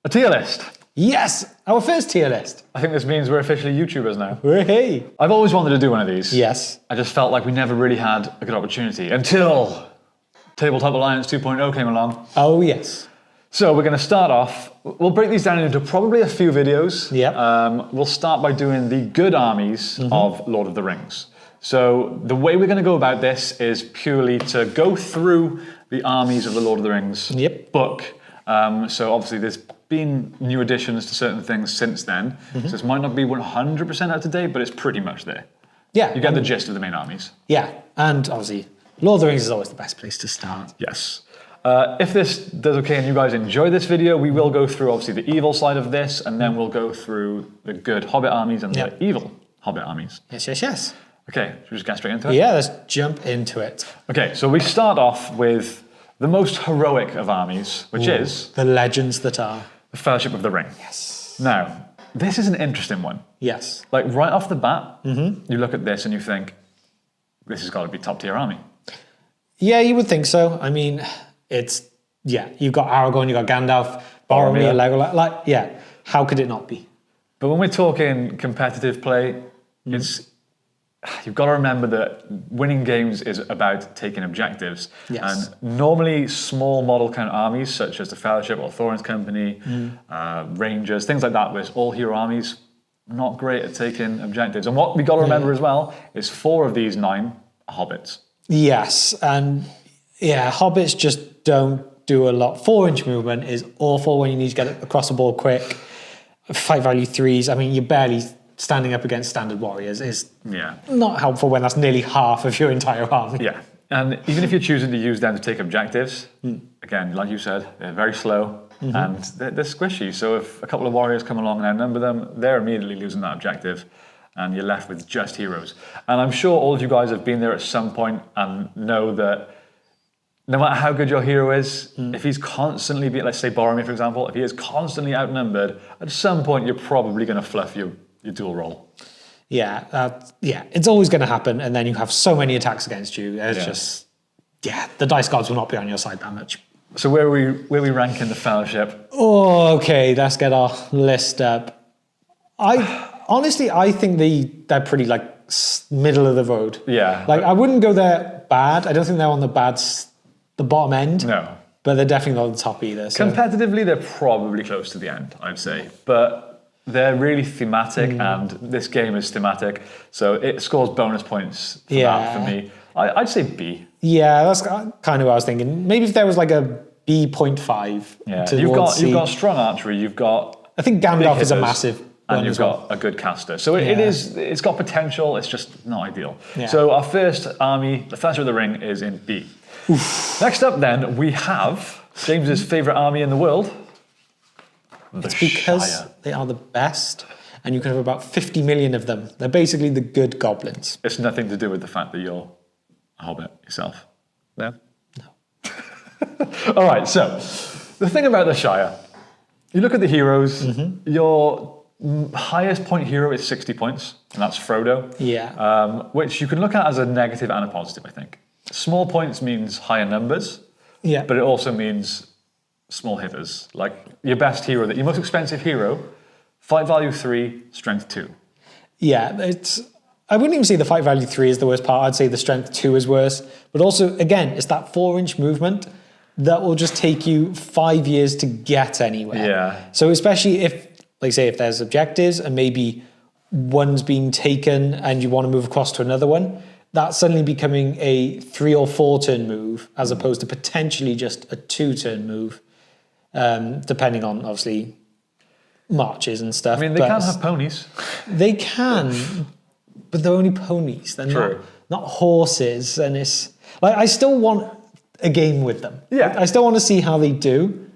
A tier list. Yes, our first tier list. I think this means we're officially YouTubers now. Hey. I've always wanted to do one of these. Yes. I just felt like we never really had a good opportunity until Tabletop Alliance 2.0 came along. Oh, yes. So we're going to start off, we'll break these down into probably a few videos. Yep. We'll start by doing the good armies of Lord of the Rings. So the way we're going to go about this is purely to go through the armies of the Lord of the Rings book. So obviously there's been new additions to certain things since then. So this might not be 100% up to date, but it's pretty much there. Yeah. You get the gist of the main armies. Yeah, and obviously Lord of the Rings is always the best place to start. Yes. If this does okay and you guys enjoy this video, we will go through obviously the evil side of this, and then we'll go through the good Hobbit armies and the evil Hobbit armies. Yes, yes, yes. Okay, should we just get straight into it? Yeah, let's jump into it. Okay, so we start off with the most heroic of armies, which is The legends that are. the Fellowship of the Ring. Yes. Now, this is an interesting one. Yes. Like right off the bat, you look at this and you think, this has got to be top tier army. Yeah, you would think so. I mean, you've got Aragorn, you've got Gandalf, Boromir, Legolas. How could it not be? But when we're talking competitive play, you've got to remember that winning games is about taking objectives. Yes. And normally small model kind of armies, such as the Fellowship or Thorin's Company, Rangers, things like that, where it's all hero armies, not great at taking objectives. And what we got to remember as well is 4 of these 9 are hobbits. Yes, and hobbits just don't do a lot. 4-inch movement is awful when you need to get it across the board quick. Fight value 3s, I mean, you're barely standing up against standard warriors is not helpful when that's nearly half of your entire army. Yeah, and even if you're choosing to use them to take objectives, again, like you said, they're very slow and they're squishy. So if a couple of warriors come along and outnumber them, they're immediately losing that objective and you're left with just heroes. And I'm sure all of you guys have been there at some point and know that no matter how good your hero is, if he's constantly, let's say Boromir for example, if he is constantly outnumbered, at some point you're probably going to fluff your dual roll. It's always going to happen, and then you have so many attacks against you. It's the dice gods will not be on your side that much. So where we rank in the Fellowship? Oh, okay, let's get our list up. I think they're pretty middle of the road. Yeah. I wouldn't go there bad. I don't think they're on the bottom end. No. But they're definitely not on the top either. So. Competitively, they're probably close to the end, I'd say. But they're really thematic, and this game is thematic, so it scores bonus points for that for me. I'd say B. Yeah, that's kind of what I was thinking. Maybe if there was like a B.5. Yeah, you've got strong archery. You've got. I think Gandalf is a massive. And you've got a good caster. So it's got potential, it's just not ideal. Yeah. So our first army, the Fellowship of the Ring, is in B. Oof. Next up then, we have James's favourite army in the world, It's because Shire. They are the best, and you can have about 50 million of them. They're basically the good goblins. It's nothing to do with the fact that you're a hobbit yourself. No? No. All right, so the thing about the Shire, you look at the heroes, your highest point hero is 60 points, and that's Frodo. Yeah. Which you can look at as a negative and a positive, I think. Small points means higher numbers, but it also means small hitters. Like your best hero, your most expensive hero, fight value 3, strength 2. Yeah, I wouldn't even say the fight value 3 is the worst part. I'd say the strength 2 is worse. But also, again, it's that 4-inch movement that will just take you 5 years to get anywhere. Yeah. So especially if, like say, if there's objectives and maybe one's been taken and you want to move across to another one, that's suddenly becoming a 3 or 4 turn move as opposed to potentially just a 2-turn move, depending on obviously marches and stuff. I mean, they can have ponies. They can, but they're only ponies. They're not horses, and it's like I still want a game with them. Yeah, I still want to see how they do.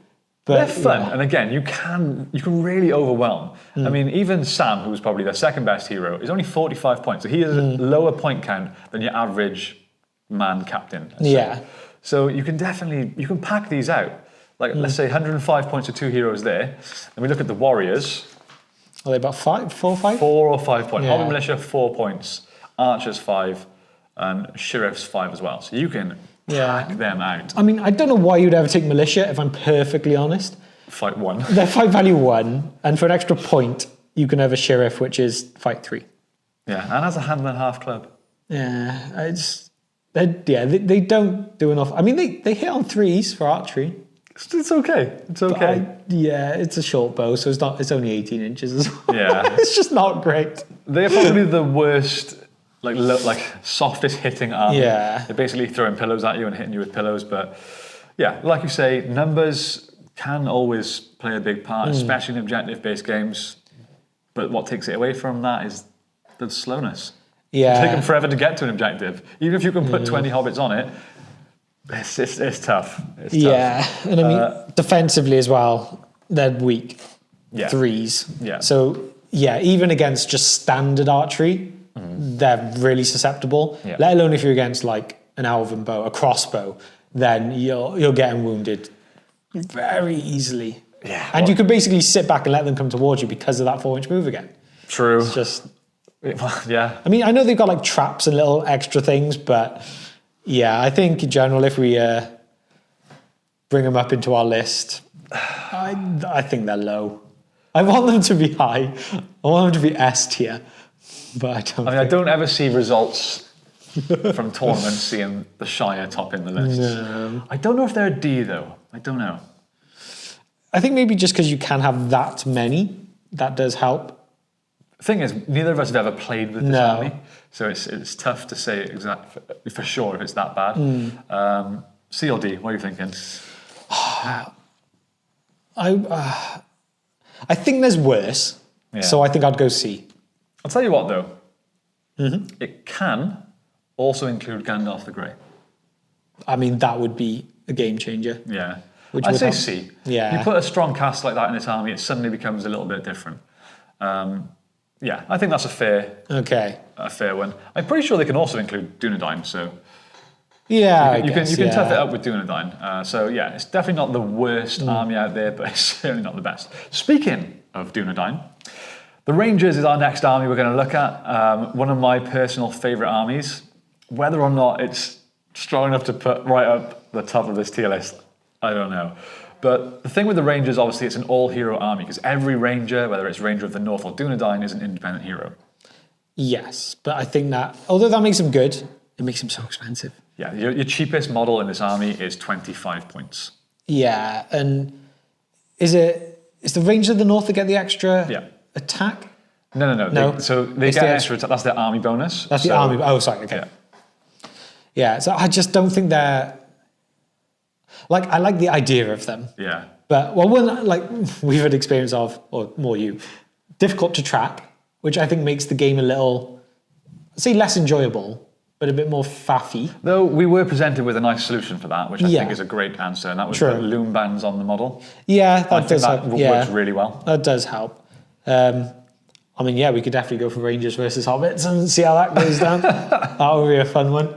But they're fun, and again, you can really overwhelm. I mean, even Sam, who was probably their second best hero, is only 45 points. So he has a lower point count than your average man captain. Yeah. So you can pack these out. Like let's say 105 points for 2 heroes there. And we look at the warriors. Are they about 4 or 5? 4 or 5 points. Yeah. Hobbit militia 4 points. Archers 5, and sheriffs 5 as well. So you can pack them out. I mean, I don't know why you'd ever take militia, if I'm perfectly honest. fight 1. They're fight value 1, and for an extra point, you can have a sheriff, which is fight 3. Yeah, and has a hand and a half club. Yeah, they don't do enough. I mean, they hit on 3s for archery. It's okay. It's okay. It's a short bow, so it's only 18 inches as well. Yeah. It's just not great. They're probably the worst, like softest hitting army. Yeah. They're basically throwing pillows at you and hitting you with pillows. But yeah, like you say, numbers can always play a big part, especially in objective-based games. But what takes it away from that is the slowness. Yeah. It's taking forever to get to an objective. Even if you can put 20 hobbits on it, it's tough. It's tough. And I mean, defensively as well, they're weak. Yeah. 3s. Yeah. So, yeah, even against just standard archery, they're really susceptible. Yeah. Let alone if you're against like an elven bow, a crossbow, then you're getting wounded very easily. Yeah. And you could basically sit back and let them come towards you because of that 4-inch move again. True. It's just... Yeah. I mean, I know they've got like traps and little extra things, but yeah, I think in general, if we bring them up into our list, I think they're low. I want them to be high. I want them to be S tier, but I don't ever see results from tournaments seeing the Shire topping the list. No. I don't know if they're a D though. I don't know. I think maybe just because you can have that many, that does help. The thing is, neither of us have ever played with this No. army, so it's tough to say for sure if it's that bad. C or D? What are you thinking? I think there's worse, so I think I'd go C. I'll tell you what though. It can also include Gandalf the Grey. I mean, that would be a game changer. Yeah. Which I'd would say help. C. Yeah. You put a strong cast like that in this army, it suddenly becomes a little bit different. Yeah, I think that's a fair one. I'm pretty sure they can also include Dunedain, so Yeah, you can tough it up with Dunedain. So yeah, it's definitely not the worst army out there, but it's certainly not the best. Speaking of Dunedain, the Rangers is our next army we're going to look at. One of my personal favourite armies. Whether or not it's strong enough to put right up the top of this tier list, I don't know. But the thing with the Rangers, obviously, it's an all-hero army, because every Ranger, whether it's Ranger of the North or Dunedain, is an independent hero. Yes, but I think that, although that makes him good, it makes him so expensive. Yeah, your cheapest model in this army is 25 points. Yeah, and is the Ranger of the North that get the extra attack? No. So they get extra attack. That's their army bonus. That's the army. Oh, sorry. Okay. Yeah. So I just don't think they're like. I like the idea of them. Yeah. But one like we've had experience of, or more you, difficult to track, which I think makes the game a little, say, less enjoyable, but a bit more faffy. Though we were presented with a nice solution for that, which I think is a great answer, and that was put loom bands on the model. Yeah, that does help. help. Works really well. That does help. I mean, yeah, we could definitely go for Rangers versus Hobbits and see how that goes down. That would be a fun one.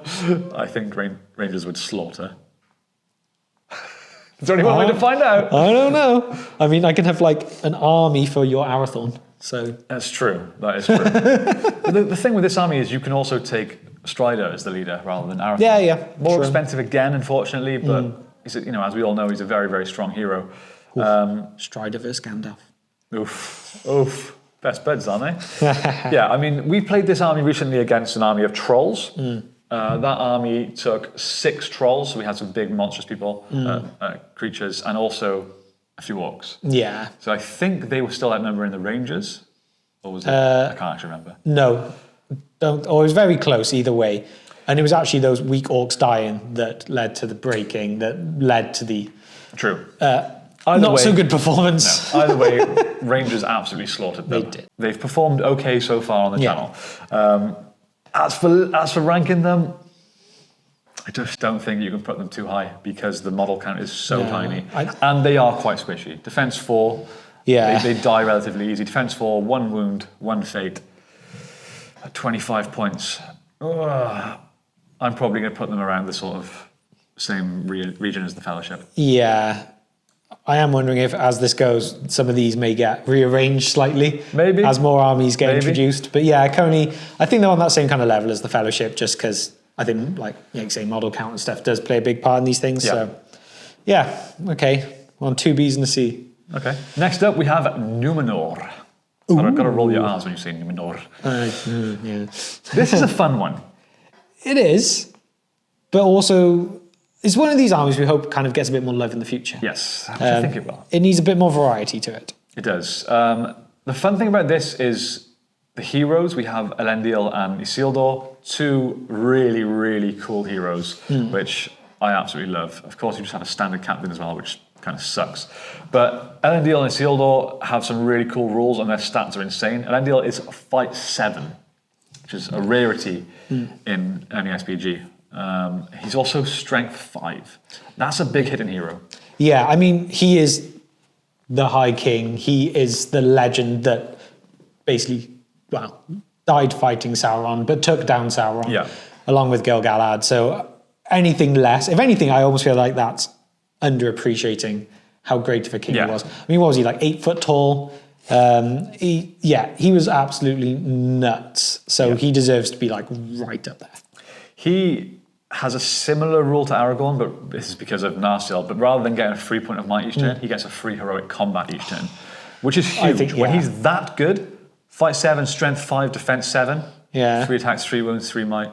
I think Rangers would slaughter. There's only one way to find out. I don't know. I mean, I can have like an army for your Arathorn. So that's true. That is true. the thing with this army is you can also take Strider as the leader rather than Arathorn. Yeah. More expensive again, unfortunately, but he's as we all know, he's a very, very strong hero. Strider versus Gandalf. Oof. Best buds, aren't they? Yeah, I mean, we played this army recently against an army of trolls. That army took 6 trolls, so we had some big monstrous people, creatures, and also a few orcs. Yeah. So I think they were still outnumbering the Rangers, or was it? I can't actually remember. No, it was very close either way. And it was actually those weak orcs dying that led to the breaking, that led to the... True. Not so good performance. No. Either way, Rangers absolutely slaughtered them. They did. They've performed okay so far on the channel. As for ranking them, I just don't think you can put them too high because the model count is so tiny. And they are quite squishy. Defense 4, they die relatively easy. Defense 4, 1 wound, 1 fate, 25 points. I'm probably going to put them around the sort of same region as the Fellowship. Yeah. I am wondering if, as this goes, some of these may get rearranged slightly. Maybe. As more armies get introduced. But yeah, currently, I think they're on that same kind of level as the Fellowship, just because I think, like you say, model count and stuff does play a big part in these things. Yeah. So, yeah, okay. On 2 Bs and a C. Okay. Next up, we have Numenor. I've got to roll your R's when you say Numenor. Yeah. This is a fun one. It is, but also it's one of these armies we hope kind of gets a bit more love in the future. Yes, I think it will. It needs a bit more variety to it. It does. The fun thing about this is the heroes. We have Elendil and Isildur, two really, really cool heroes, which I absolutely love. Of course, you just have a standard captain as well, which kind of sucks. But Elendil and Isildur have some really cool rules, and their stats are insane. Elendil is fight 7, which is a rarity in MESBG. He's also strength 5. That's a big hitting hero. Yeah, I mean, he is the High King. He is the legend that basically, well, died fighting Sauron, but took down Sauron along with Gil-galad. So anything less, if anything, I almost feel like that's underappreciating how great of a king he was. I mean, what was he, like 8 foot tall? He was absolutely nuts. So he deserves to be like right up there. He has a similar rule to Aragorn, but this is because of Narsil. But rather than getting a free point of might each turn, he gets a free heroic combat each turn, which is huge. I think, when he's that good, fight 7, strength 5, defense 7, 3 attacks, 3 wounds, 3 might.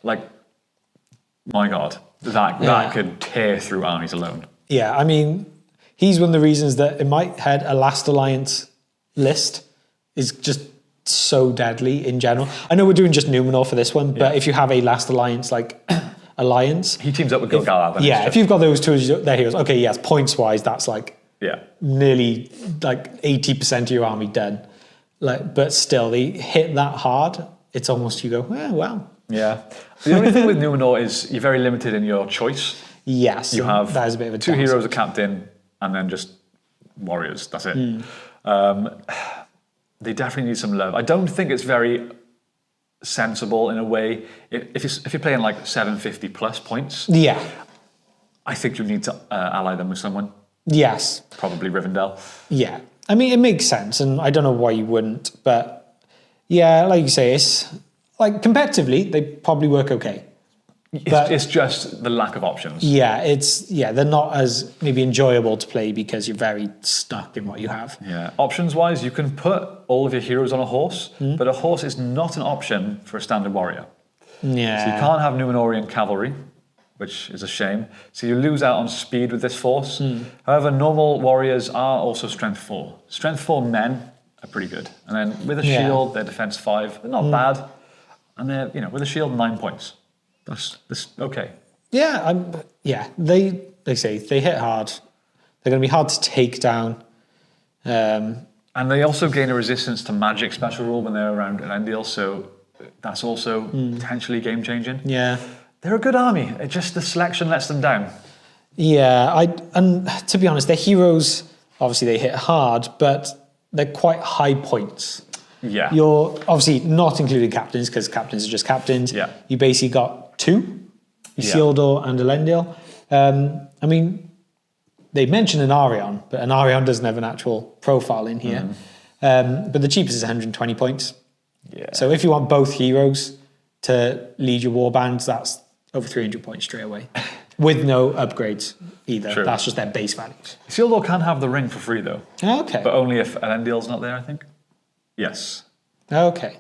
Like, my God, that could tear through armies alone. Yeah, I mean, he's one of the reasons that in my head, a Last Alliance list is just so deadly in general. I know we're doing just Numenor for this one, but if you have a Last Alliance, like, alliance... He teams up with Gil-galad. If you've got those two as their heroes, okay, yes, points-wise, that's like nearly like 80% of your army done. Like, but still, they hit that hard, it's almost, you go, well. Yeah. The only thing with Numenor is you're very limited in your choice. Yes, you have that is a bit of a 2 heroes, a captain, and then just warriors. That's it. They definitely need some love. I don't think it's very sensible in a way. If you're playing like 750 plus points, I think you need to ally them with someone. Yes, probably Rivendell. Yeah, I mean it makes sense, and I don't know why you wouldn't, but yeah, like you say, it's like competitively they probably work okay. It's just the lack of options. Yeah, they're not as maybe enjoyable to play because you're very stuck in what you have. Yeah, options-wise, you can put all of your heroes on a horse, but a horse is not an option for a standard warrior. Yeah. So you can't have Numenorian cavalry, which is a shame. So you lose out on speed with this force. However, normal warriors are also strength 4. Strength 4 men are pretty good. And then with a shield, they're defense 5. They're not bad. And they're, with a shield, 9 points. That's okay. Yeah, they say they hit hard. They're going to be hard to take down. And they also gain a resistance to magic special rule when they're around Elendil, so that's also potentially game changing. Yeah, they're a good army. It just the selection lets them down. Yeah, and to be honest, their heroes obviously they hit hard, but they're quite high points. Yeah, you're obviously not including captains because captains are just captains. Yeah, you basically got 2, Isildur and Elendil. I mean, they mentioned an Arion, but an Arion doesn't have an actual profile in here. But the cheapest is 120 points. Yeah. So if you want both heroes to lead your warbands, that's over 300 points straight away, with no upgrades either. True. That's just their base values. Isildur can have the ring for free though. Okay. But only if Elendil's not there, I think. Yes. Okay.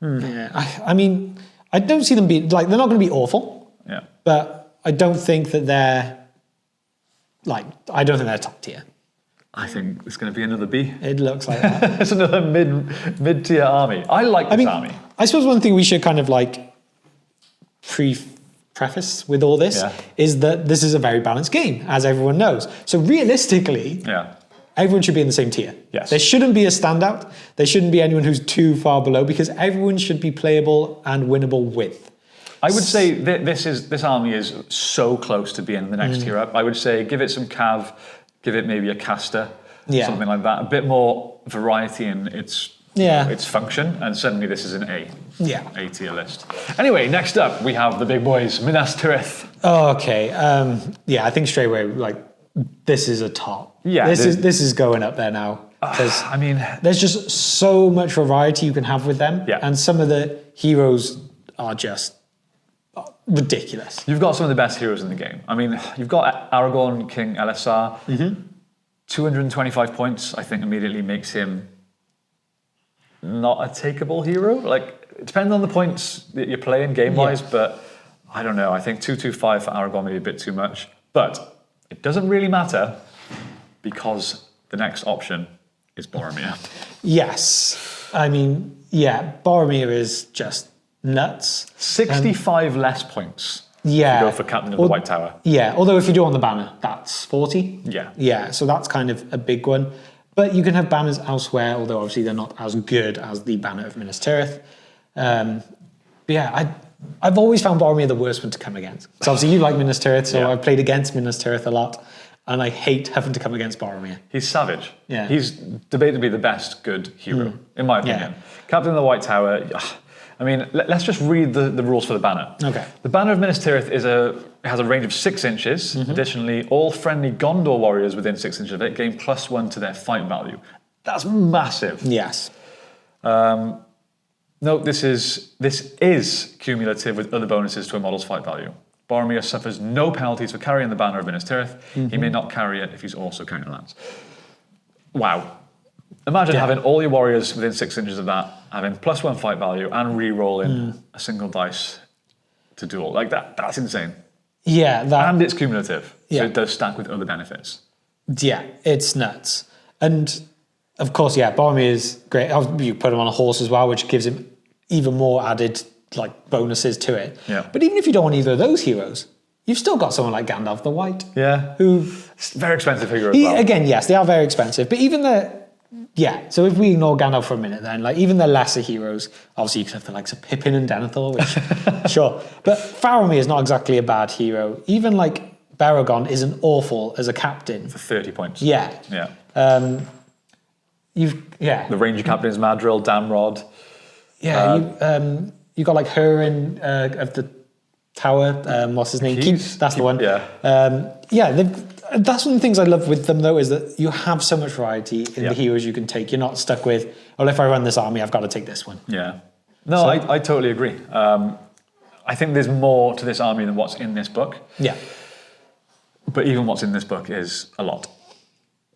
Yeah. I mean, I don't see them being like they're not going to be awful. Yeah. But I don't think that they're I don't think they're top tier. I think it's going to be another B. It looks like that. It's another mid-tier army. I like this army. I suppose one thing we should kind of preface with all this is that this is a very balanced game, as everyone knows. So realistically, everyone should be in the same tier. Yes. There shouldn't be a standout. There shouldn't be anyone who's too far below because everyone should be playable and winnable with. I would say this army is so close to being the next tier up. I would say give it some cav, give it maybe a caster, something like that. A bit more variety in its function, and suddenly this is an A. Yeah. A tier list. Anyway, next up we have the big boys, Minas Tirith. Oh, okay. I think straight away this is a top. Yeah. This is going up there now. Because there's just so much variety you can have with them. Yeah. And some of the heroes are just ridiculous. You've got some of the best heroes in the game. I mean, you've got Aragorn, King LSR. 225 points, I think, immediately makes him not a takeable hero. Like, it depends on the points that you're playing game-wise, but I don't know. I think 225 for Aragorn may be a bit too much. But it doesn't really matter because the next option is Boromir. Yes. I mean, yeah, Boromir is just nuts. 65 less points. Yeah. If you go for Captain of the White Tower. Yeah, although if you do on the banner, that's 40. Yeah. Yeah, so that's kind of a big one. But you can have banners elsewhere, although obviously they're not as good as the banner of Minas Tirith. But yeah, I've always found Boromir the worst one to come against. So obviously you like Minas Tirith, so I've played against Minas Tirith a lot. And I hate having to come against Boromir. He's savage. Yeah. He's debatably the best good hero, in my opinion. Captain of the White Tower, I mean, let's just read the rules for the banner. Okay. The banner of Minas Tirith has a range of 6 inches. Additionally, all friendly Gondor warriors within 6 inches of it gain +1 to their fight value. That's massive. Yes. Note this is cumulative with other bonuses to a model's fight value. Boromir suffers no penalties for carrying the banner of Minas Tirith. He may not carry it if he's also carrying lands. Wow. Imagine having all your warriors within 6 inches of that, having +1 fight value, and re-rolling a single dice to duel. Like that. That's insane. Yeah. And it's cumulative. Yeah. So it does stack with other benefits. Yeah, it's nuts. And of course, yeah, Boromir is great. You put him on a horse as well, which gives him even more added like bonuses to it. Yeah. But even if you don't want either of those heroes, you've still got someone like Gandalf the White. Yeah. Who It's a very expensive figure as well. Again, yes, they are very expensive. But even so if we ignore Gandalf for a minute then, like even the lesser heroes, obviously you could have the likes of Pippin and Denethor, which sure. But Faramir is not exactly a bad hero. Even like Baragon isn't awful as a captain. For 30 points. Yeah. Yeah. The Ranger captains, Madril, Damrod. Yeah, you got like Hurin of the Tower. What's his name? Keith. That's the one. Yeah. That's one of the things I love with them, though, is that you have so much variety in the heroes you can take. You're not stuck with, well, if I run this army, I've got to take this one. Yeah. No, I totally agree. I think there's more to this army than what's in this book. Yeah. But even what's in this book is a lot.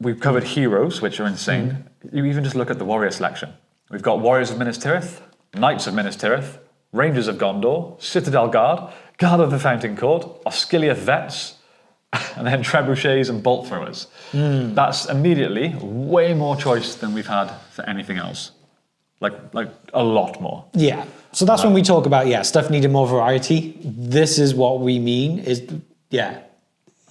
We've covered heroes, which are insane. You even just look at the warrior selection. We've got Warriors of Minas Tirith, Knights of Minas Tirith, Rangers of Gondor, Citadel Guard, Guard of the Fountain Court, Osgiliath Vets, and then trebuchets and bolt throwers. That's immediately way more choice than we've had for anything else. Like a lot more. Yeah. So that's when we talk about, stuff needing more variety. This is what we mean is,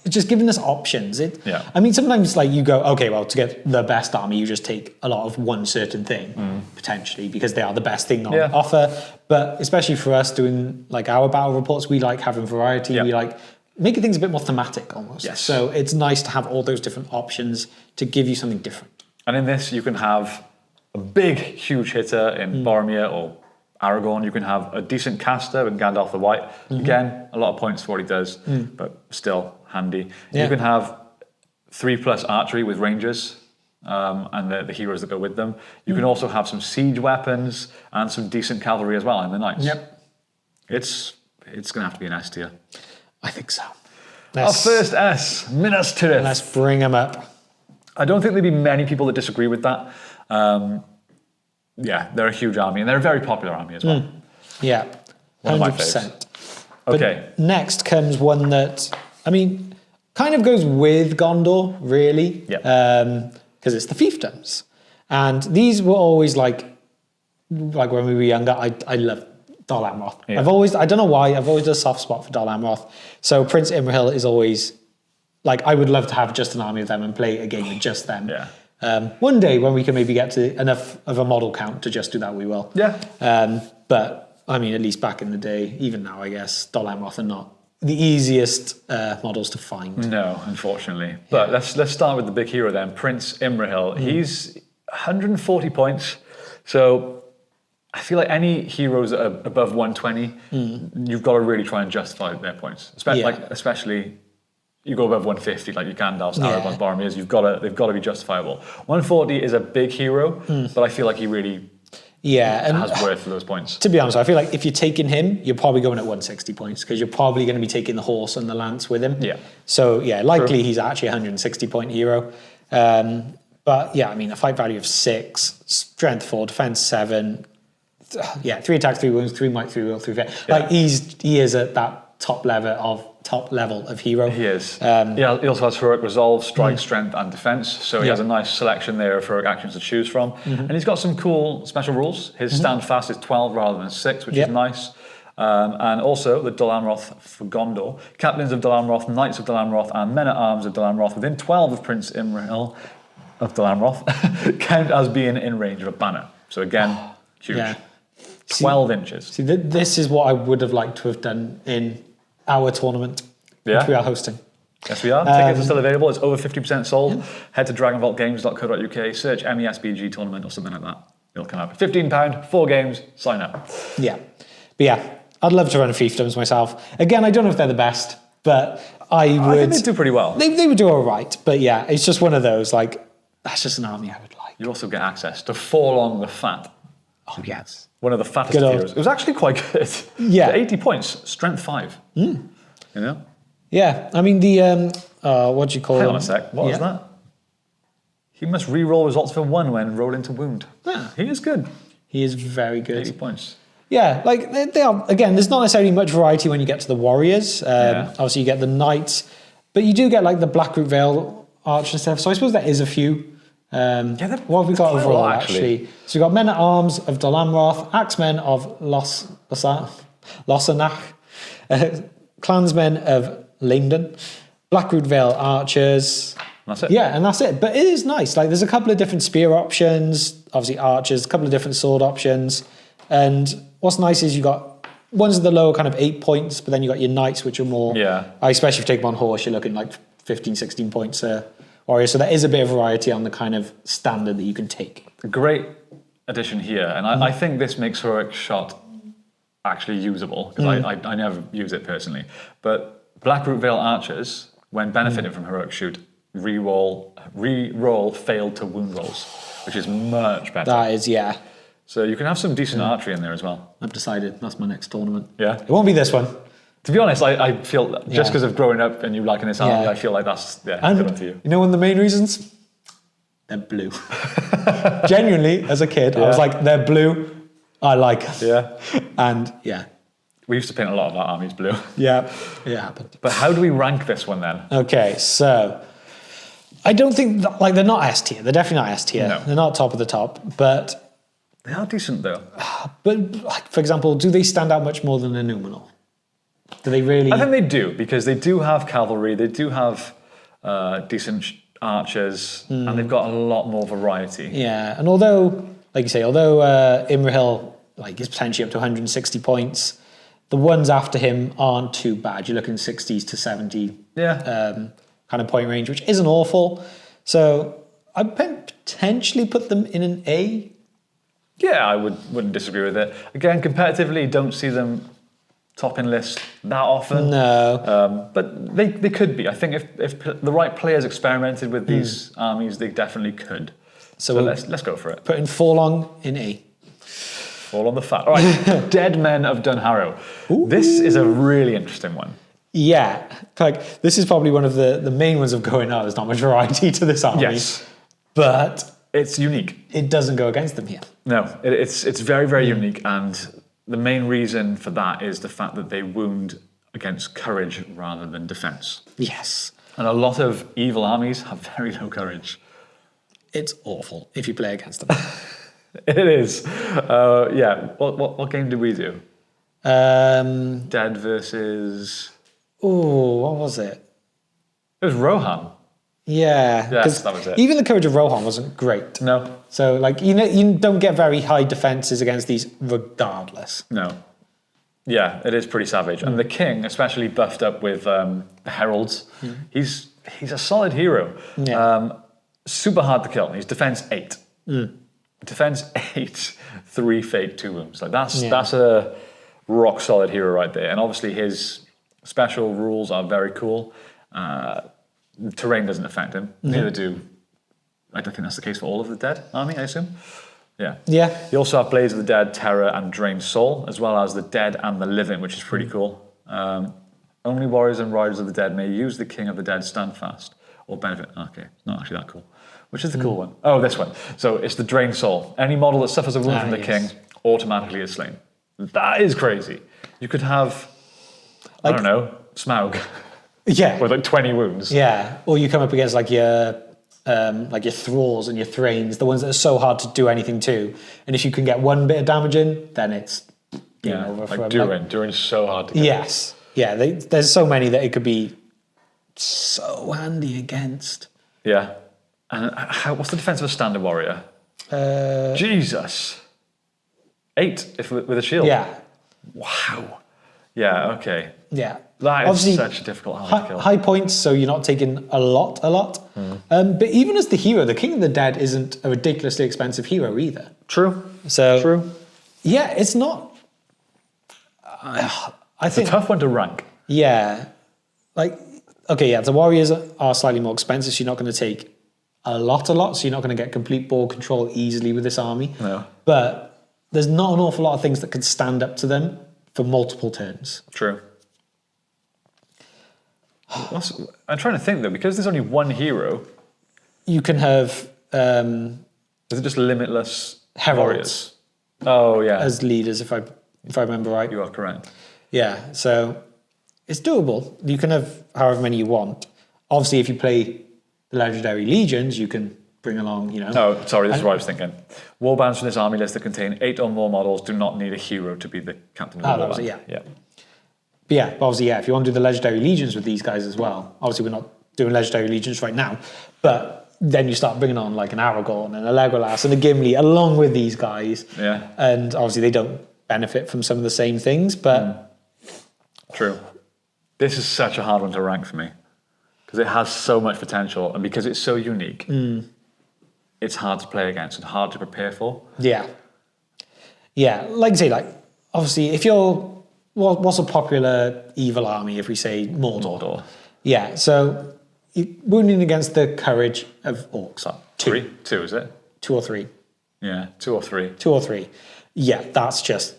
it's just giving us options. I mean, sometimes like you go, okay, well, to get the best army, you just take a lot of one certain thing, potentially, because they are the best thing on offer. But especially for us doing like our battle reports, we like having variety. We like making things a bit more thematic almost. Yes. So it's nice to have all those different options to give you something different. And in this, you can have a big, huge hitter in Boromir or Aragorn. You can have a decent caster in Gandalf the White. Again, a lot of points for what he does, but still handy. You can have 3+ archery with rangers and the heroes that go with them. You can also have some siege weapons and some decent cavalry as well in the knights. Yep. It's going to have to be an S tier. I think so. Our first S, Minas Tirith. Let's bring them up. I don't think there'd be many people that disagree with that. They're a huge army, and they're a very popular army as well. Yeah, 100%. One of my faves. Okay. But next comes one that, I mean, kind of goes with Gondor, really. Yeah. Because it's the Fiefdoms. And these were always like when we were younger, I loved Dol Amroth. Yeah. I don't know why, I've always had a soft spot for Dol Amroth. So Prince Imrahil is always, like, I would love to have just an army of them and play a game with just them. Yeah. One day when we can maybe get to enough of a model count to just do that, we will. Yeah. But, I mean, at least back in the day, even now, I guess, Dol Amroth are not the easiest models to find. No, unfortunately. But let's start with the big hero then, Prince Imrahil. He's 140 points. So I feel like any heroes that are above 120, you've got to really try and justify their points. Especially you go above 150, like your Gandalfs, Aragorns, Boromirs, they've got to be justifiable. 140 is a big hero, but I feel like he really has worth for those points. To be honest, I feel like if you're taking him, you're probably going at 160 points because you're probably going to be taking the horse and the lance with him. Yeah. So likely he's actually a 160 point hero. But yeah, I mean, a fight value of 6, strength 4, defense 7. Yeah, 3 attacks, 3 wounds, 3 might, 3 will, 3 fear. Like he is at that top level of hero. He is. He also has heroic resolve, strike, strength, and defense. So he has a nice selection there of heroic actions to choose from. And he's got some cool special rules. His stand fast is 12 rather than 6, which is nice. And also the Dol Amroth for Gondor, captains of Dol Amroth, knights of Dol Amroth, and men at arms of Dol Amroth within 12 of Prince Imrahil of Dol Amroth count as being in range of a banner. So again, huge. Yeah. 12 inches. See, this is what I would have liked to have done in our tournament, which we are hosting. Yes, we are. Tickets are still available. It's over 50% sold. Head to dragonvaultgames.co.uk, search MESBG tournament or something like that. It'll come up. £15, 4 games, sign up. Yeah. But yeah, I'd love to run Fiefdoms myself. Again, I don't know if they're the best, but I think they do pretty well. They would do all right. But yeah, it's just one of those, like, that's just an army I would like. You also get access to Forlong the Fat. Oh, yes. One of the fattest heroes. It was actually quite good. Yeah. 80 points, strength 5. You know? Yeah, I mean, what do you call it? Hang on a sec, what was that? He must re-roll results for 1 when roll into wound. He is good. He is very good. 80 points. Yeah, like they are, again, there's not necessarily much variety when you get to the warriors. Obviously you get the knights, but you do get like the Blackroot Vale arch and stuff. So I suppose that is a few. What have we got overall, actually? So we've got Men at Arms of Dol Amroth, Axemen of Losanach, Clansmen of Langdon, Blackroot Vale Archers. That's it. Yeah, and that's it. But it is nice. Like, there's a couple of different spear options, obviously archers, a couple of different sword options. And what's nice is you got ones of the lower kind of 8 points, but then you got your knights, which are more. Yeah. Especially if you take them on horse, you're looking like 15, 16 points warrior. So there is a bit of variety on the kind of standard that you can take. A great addition here, and I think this makes heroic shot actually usable because I never use it personally. But Blackroot Vale archers, when benefiting from heroic shoot, re-roll failed to wound rolls, which is much better. That is, yeah. So you can have some decent archery in there as well. I've decided that's my next tournament. Yeah. It won't be this one. To be honest, I feel just because of growing up and you liking this army, I feel like that's good one for you. You know one of the main reasons? They're blue. Genuinely, as a kid, I was like, they're blue. I like them. Yeah. And yeah. We used to paint a lot of our armies blue. Yeah, it happened. But how do we rank this one then? Okay, so I don't think, like, they're not S tier. They're definitely not S tier. No. They're not top of the top, but... They are decent though. But, like, for example, do they stand out much more than a Numenor? Do they really? I think they do, because they do have cavalry, they do have decent archers, and they've got a lot more variety. Yeah, and although, like you say, Imrahil is potentially up to 160 points, the ones after him aren't too bad. You're looking 60s to 70 kind of point range, which isn't awful. So I potentially put them in an A. Yeah, I wouldn't disagree with it. Again, competitively, don't see them topping list that often. No. But they could be. I think if the right players experimented with these armies, they definitely could. So let's go for it. Putting Forlong in A. All on the fat. All right, Dead Men of Dunharrow. Ooh. This is a really interesting one. Yeah, like this is probably one of the main ones of going, there's not much variety to this army. Yes. But it's unique. It doesn't go against them here. No, it's very, very unique, and the main reason for that is the fact that they wound against courage rather than defense. Yes. And a lot of evil armies have very low courage. It's awful if you play against them. It is. What game did we do? Dead versus... Oh, what was it? It was Rohan. Yeah. Yes, that was it. Even the courage of Rohan wasn't great. No. So, you don't get very high defenses against these regardless. No. Yeah, it is pretty savage. And the king, especially buffed up with the heralds, he's a solid hero. Yeah. Super hard to kill. He's defense 8. Defense 8, 3 fate, 2 wounds. That's a rock solid hero right there. And obviously his special rules are very cool. Terrain doesn't affect him. Neither do. I don't think that's the case for all of the Dead army, I assume. Yeah. Yeah. You also have Blades of the Dead, Terror, and Drained Soul, as well as the Dead and the Living, which is pretty cool. Only warriors and riders of the Dead may use the King of the Dead Standfast or benefit. Okay, not actually that cool. Which is the cool one? Oh, this one. So it's the Drained Soul. Any model that suffers a wound from the king automatically is slain. That is crazy. You could have, I don't know, Smaug. Yeah. With like 20 wounds. Yeah. Or you come up against like your thralls and your thrains, the ones that are so hard to do anything to. And if you can get one bit of damage in, then it's game over for like them. Durin's so hard to get. Yes. Yeah, there's so many that it could be so handy against. Yeah. And what's the defense of a standard warrior? Jesus. 8 if with a shield. Yeah. Wow. Yeah, okay. Yeah. That is Obviously, such a difficult army to kill. High points, so you're not taking a lot. But even as the hero, the King of the Dead isn't a ridiculously expensive hero either. True. So, True. Yeah, it's not. I think It's a tough one to rank. Yeah. Like, okay, yeah, the warriors are slightly more expensive, so you're not going to take a lot, so you're not going to get complete ball control easily with this army. No. But there's not an awful lot of things that could stand up to them for multiple turns. True. I'm trying to think though, because there's only one hero, You can have is it just limitless heralds warriors? Oh yeah. as leaders, if I remember right. You are correct. Yeah, so it's doable. You can have however many you want. Obviously, if you play the legendary legions, you can bring along, Oh, sorry, this is what I was thinking. Warbands from this army list that contain 8 or more models do not need a hero to be the captain of the that was warband. it, yeah. Yeah. But yeah, obviously, if you want to do the legendary legions with these guys as well, obviously we're not doing legendary legions right now, but then you start bringing on like an Aragorn and a Legolas and a Gimli along with these guys. Yeah. And obviously they don't benefit from some of the same things, but... True. This is such a hard one to rank for me because it has so much potential and because it's so unique, it's hard to play against and hard to prepare for. Yeah. Yeah, like I say, like, obviously, if you're... what's a popular evil army if we say Mordor? Yeah, so you're wounding against the courage of orcs. Two. 2, is it? 2 or 3. Yeah, 2 or 3. 2 or 3. Yeah, that's just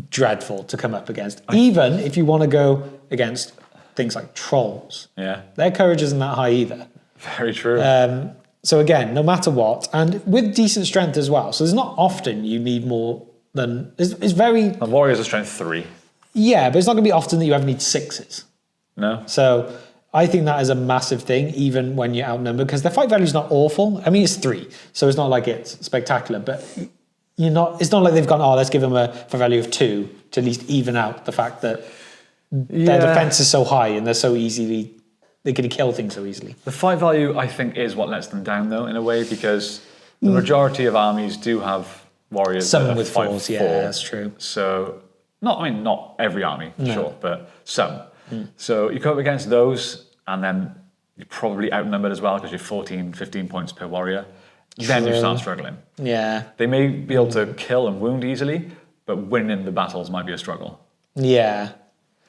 dreadful to come up against. Even if you want to go against things like trolls. Yeah. Their courage isn't that high either. Very true. So again, no matter what, and with decent strength as well. So there's not often you need more than... It's very... And warriors are strength 3. Yeah, but it's not going to be often that you ever need 6s. No? So I think that is a massive thing, even when you're outnumbered, because their fight value is not awful. I mean, it's 3, so it's not like it's spectacular, but it's not like they've gone, let's give them a fight value of 2 to at least even out the fact that their defense is so high and they're so easily, they can kill things so easily. The fight value, I think, is what lets them down, though, in a way, because the majority of armies do have warriors. Some with 4s, yeah, that's true. So, not every army, sure, but some. So you come up against those, and then you're probably outnumbered as well because you're 14, 15 points per warrior. Then you start struggling. Yeah. They may be able to kill and wound easily, but winning the battles might be a struggle. Yeah.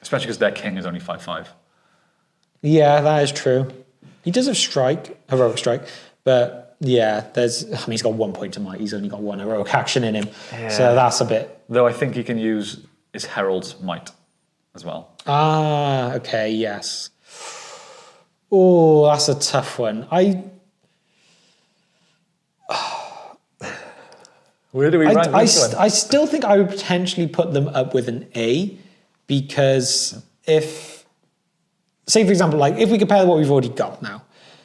Especially because their king is only 5/5. Yeah, that is true. He does have heroic strike, but yeah, he's got 1 point to might. He's only got 1 heroic action in him. Yeah. So that's a bit... Though I think he can use his herald's might as well. Ah, okay, yes. Oh, that's a tough one. Where do we rank this one? I still think I would potentially put them up with an A, because say for example, like if we compare what we've already got now,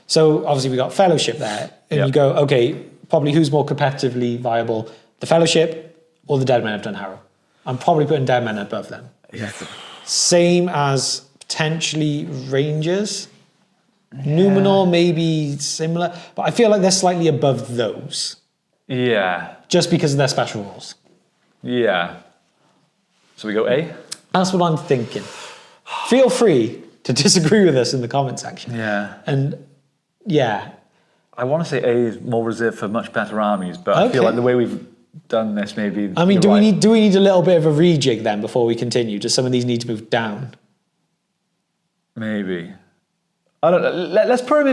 so obviously we got Fellowship there, and you go, okay, probably who's more competitively viable, the Fellowship or the Dead Men of Dunharrow? I'm probably putting Dead Men above them. Yeah. Same as potentially Rangers. Numenor maybe similar, but I feel like they're slightly above those. Yeah. Just because of their special rules. Yeah. So we go A? That's what I'm thinking. Feel free to disagree with us in the comment section. Yeah. And yeah. I want to say A is more reserved for much better armies, but I feel like the way we've done this maybe... I mean, do we need a little bit of a rejig then before we continue? Do some of these need to move down? Maybe. I don't know. Let's put them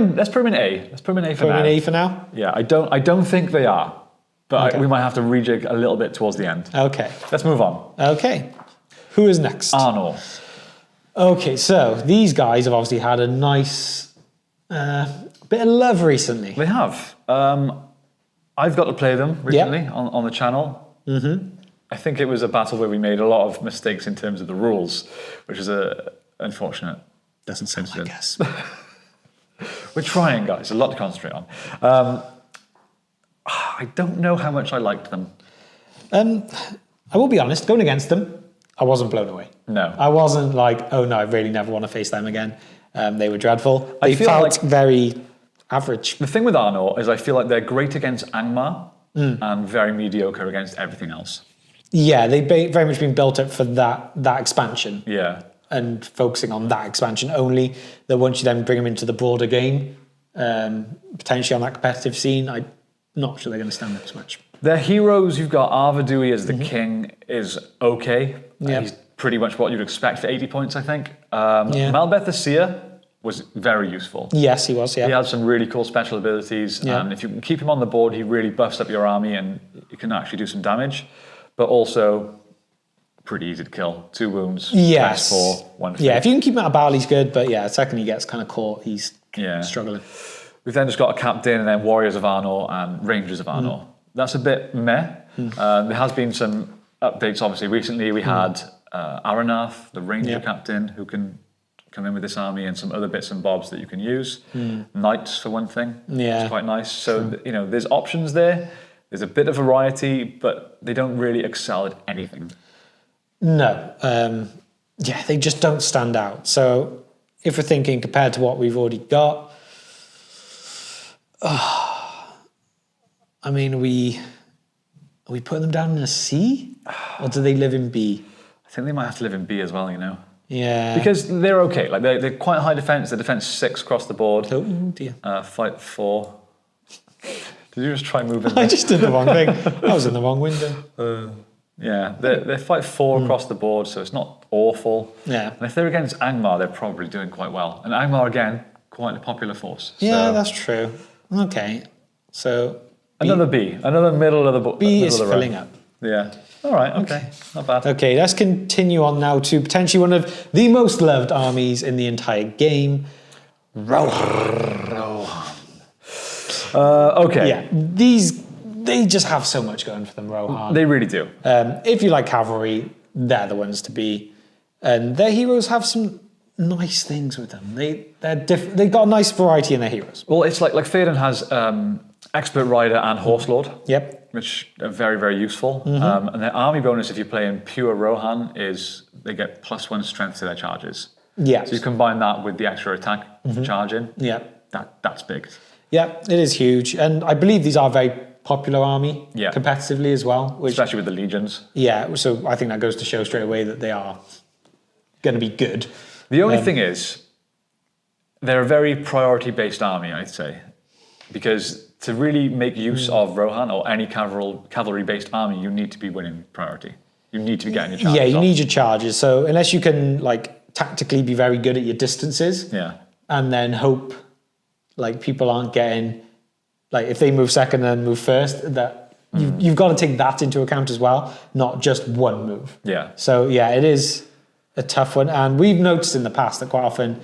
in A. Let's put them in A for now. Put them in A for now? Yeah, I don't think they are. But we might have to rejig a little bit towards the end. Okay. Let's move on. Okay. Who is next? Arnor. Okay, so these guys have obviously had a nice Bit of love recently. They have. I've got to play them recently on the channel. Mm-hmm. I think it was a battle where we made a lot of mistakes in terms of the rules, which is unfortunate. Doesn't sound like us. We're trying, guys. A lot to concentrate on. I don't know how much I liked them. I will be honest, going against them, I wasn't blown away. No. I wasn't like, oh no, I really never want to face them again. They were dreadful. I They feel felt like- very average. The thing with Arnor is I feel like they're great against Angmar and very mediocre against everything else. Yeah, they've very much been built up for that expansion. Yeah. And focusing on that expansion only, that once you then bring them into the broader game, potentially on that competitive scene, I'm not sure they're going to stand up as much. Their heroes, you've got Arvedui as the king, is okay. Yeah. He's pretty much what you'd expect for 80 points, I think. Malbeth the Seer was very useful. Yes, he was, yeah. He had some really cool special abilities, and if you can keep him on the board, he really buffs up your army and you can actually do some damage, but also pretty easy to kill. 2 wounds, Yes. 4, 1 Yeah, if you can keep him out of battle, he's good, but yeah, the second he gets kind of caught, he's Yeah. struggling. We've then just got a captain and then Warriors of Arnor and Rangers of Arnor. That's a bit meh. There has been some updates, obviously. Recently we had Aranath, the Ranger captain, who can come in with this army and some other bits and bobs that you can use. Knights, for one thing. Yeah. It's quite nice. So, there's options there. There's a bit of variety, but they don't really excel at anything. No. They just don't stand out. So if we're thinking compared to what we've already got, I mean, are we putting them down in a C? Or do they live in B? I think they might have to live in B as well, Yeah. Because they're okay. Like they're quite high defense. They're defense 6 across the board. Oh dear. Fight 4. Did you just try moving? I just did the wrong thing. I was in the wrong window. Yeah, they fight 4 across the board, so it's not awful. Yeah. And if they're against Angmar, they're probably doing quite well. And Angmar, again, quite a popular force. Yeah, So that's true. Okay. So another B, another middle of the book. B is filling up. Yeah. All right. Okay. Not bad. Okay, let's continue on now to potentially one of the most loved armies in the entire game, Rohan. Okay. Yeah, they just have so much going for them, Rohan. They really do. If you like cavalry, they're the ones to be. And their heroes have some nice things with them. They've got a nice variety in their heroes. Well, it's like Fiefdom has expert rider and horse lord. Yep. Which are very, very useful. And their army bonus, if you play in pure Rohan, is they get +1 strength to their charges. Yeah. So you combine that with the extra attack for charging. Yeah. That's big. Yeah, it is huge. And I believe these are a very popular army Yeah. competitively as well. Which, Especially with the legions. yeah, so I think that goes to show straight away that they are going to be good. The only thing is, they're a very priority-based army, I'd say. Because to really make use of Rohan or any cavalry-based army, you need to be winning priority. You need to be getting your charges Yeah, you off. need your charges. So unless you can tactically be very good at your distances, Yeah. and then hope people aren't getting if they move second and move first, that you've got to take that into account as well, not just one move. Yeah. So yeah, it is a tough one, and we've noticed in the past that quite often,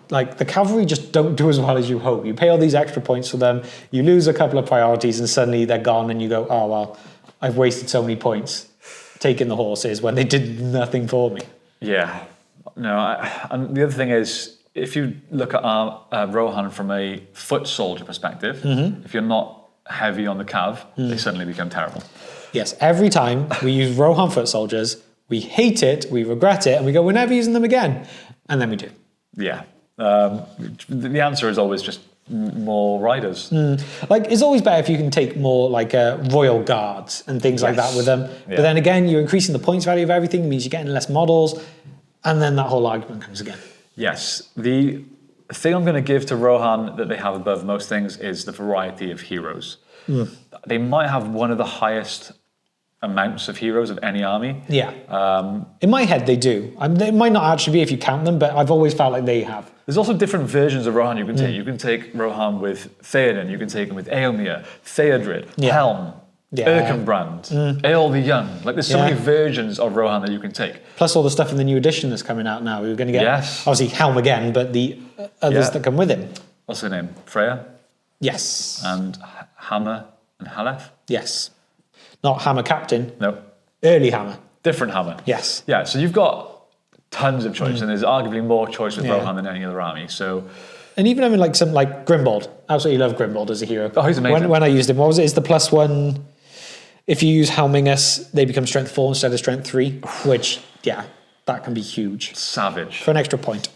the cavalry just don't do as well as you hope. You pay all these extra points for them, you lose a couple of priorities, and suddenly they're gone, and you go, oh well, I've wasted so many points taking the horses when they did nothing for me. Yeah. No, and the other thing is, if you look at Rohan from a foot soldier perspective, if you're not heavy on the cav, they suddenly become terrible. Yes, every time we use Rohan foot soldiers, we hate it, we regret it, and we go, we're never using them again. And then we do. Yeah. The answer is always just more riders. It's always better if you can take more royal guards and things like that with them. Yeah. But then again, you're increasing the points value of everything, means you're getting less models, and then that whole argument comes again. Yes. The thing I'm going to give to Rohan that they have above most things is the variety of heroes. They might have one of the highest amounts of heroes of any army. Yeah. In my head, they do. They might not actually be if you count them, but I've always felt like they have. There's also different versions of Rohan you can take. You can take Rohan with Theoden, you can take him with Eomer, Theodred, Helm, Erkenbrand, Eorl the Young. There's so many versions of Rohan that you can take. Plus all the stuff in the new edition that's coming out now. We're going to get, obviously, Helm again, but the others that come with him. what's her name? Freya Yes. and Hammer and Haleth? Yes. Not Hammer Captain. No. Early Hammer. Different Hammer. Yes. Yeah, so you've got tons of choice, and there's arguably more choice with Yeah. Rohan than any other army. So And even having like some like Grimbold. Absolutely love Grimbold as a hero. Oh, he's amazing. When I used him, what was it? It's the +1. If you use Helmingus, they become strength 4 instead of strength 3, which, yeah, that can be huge. savage. For an extra point.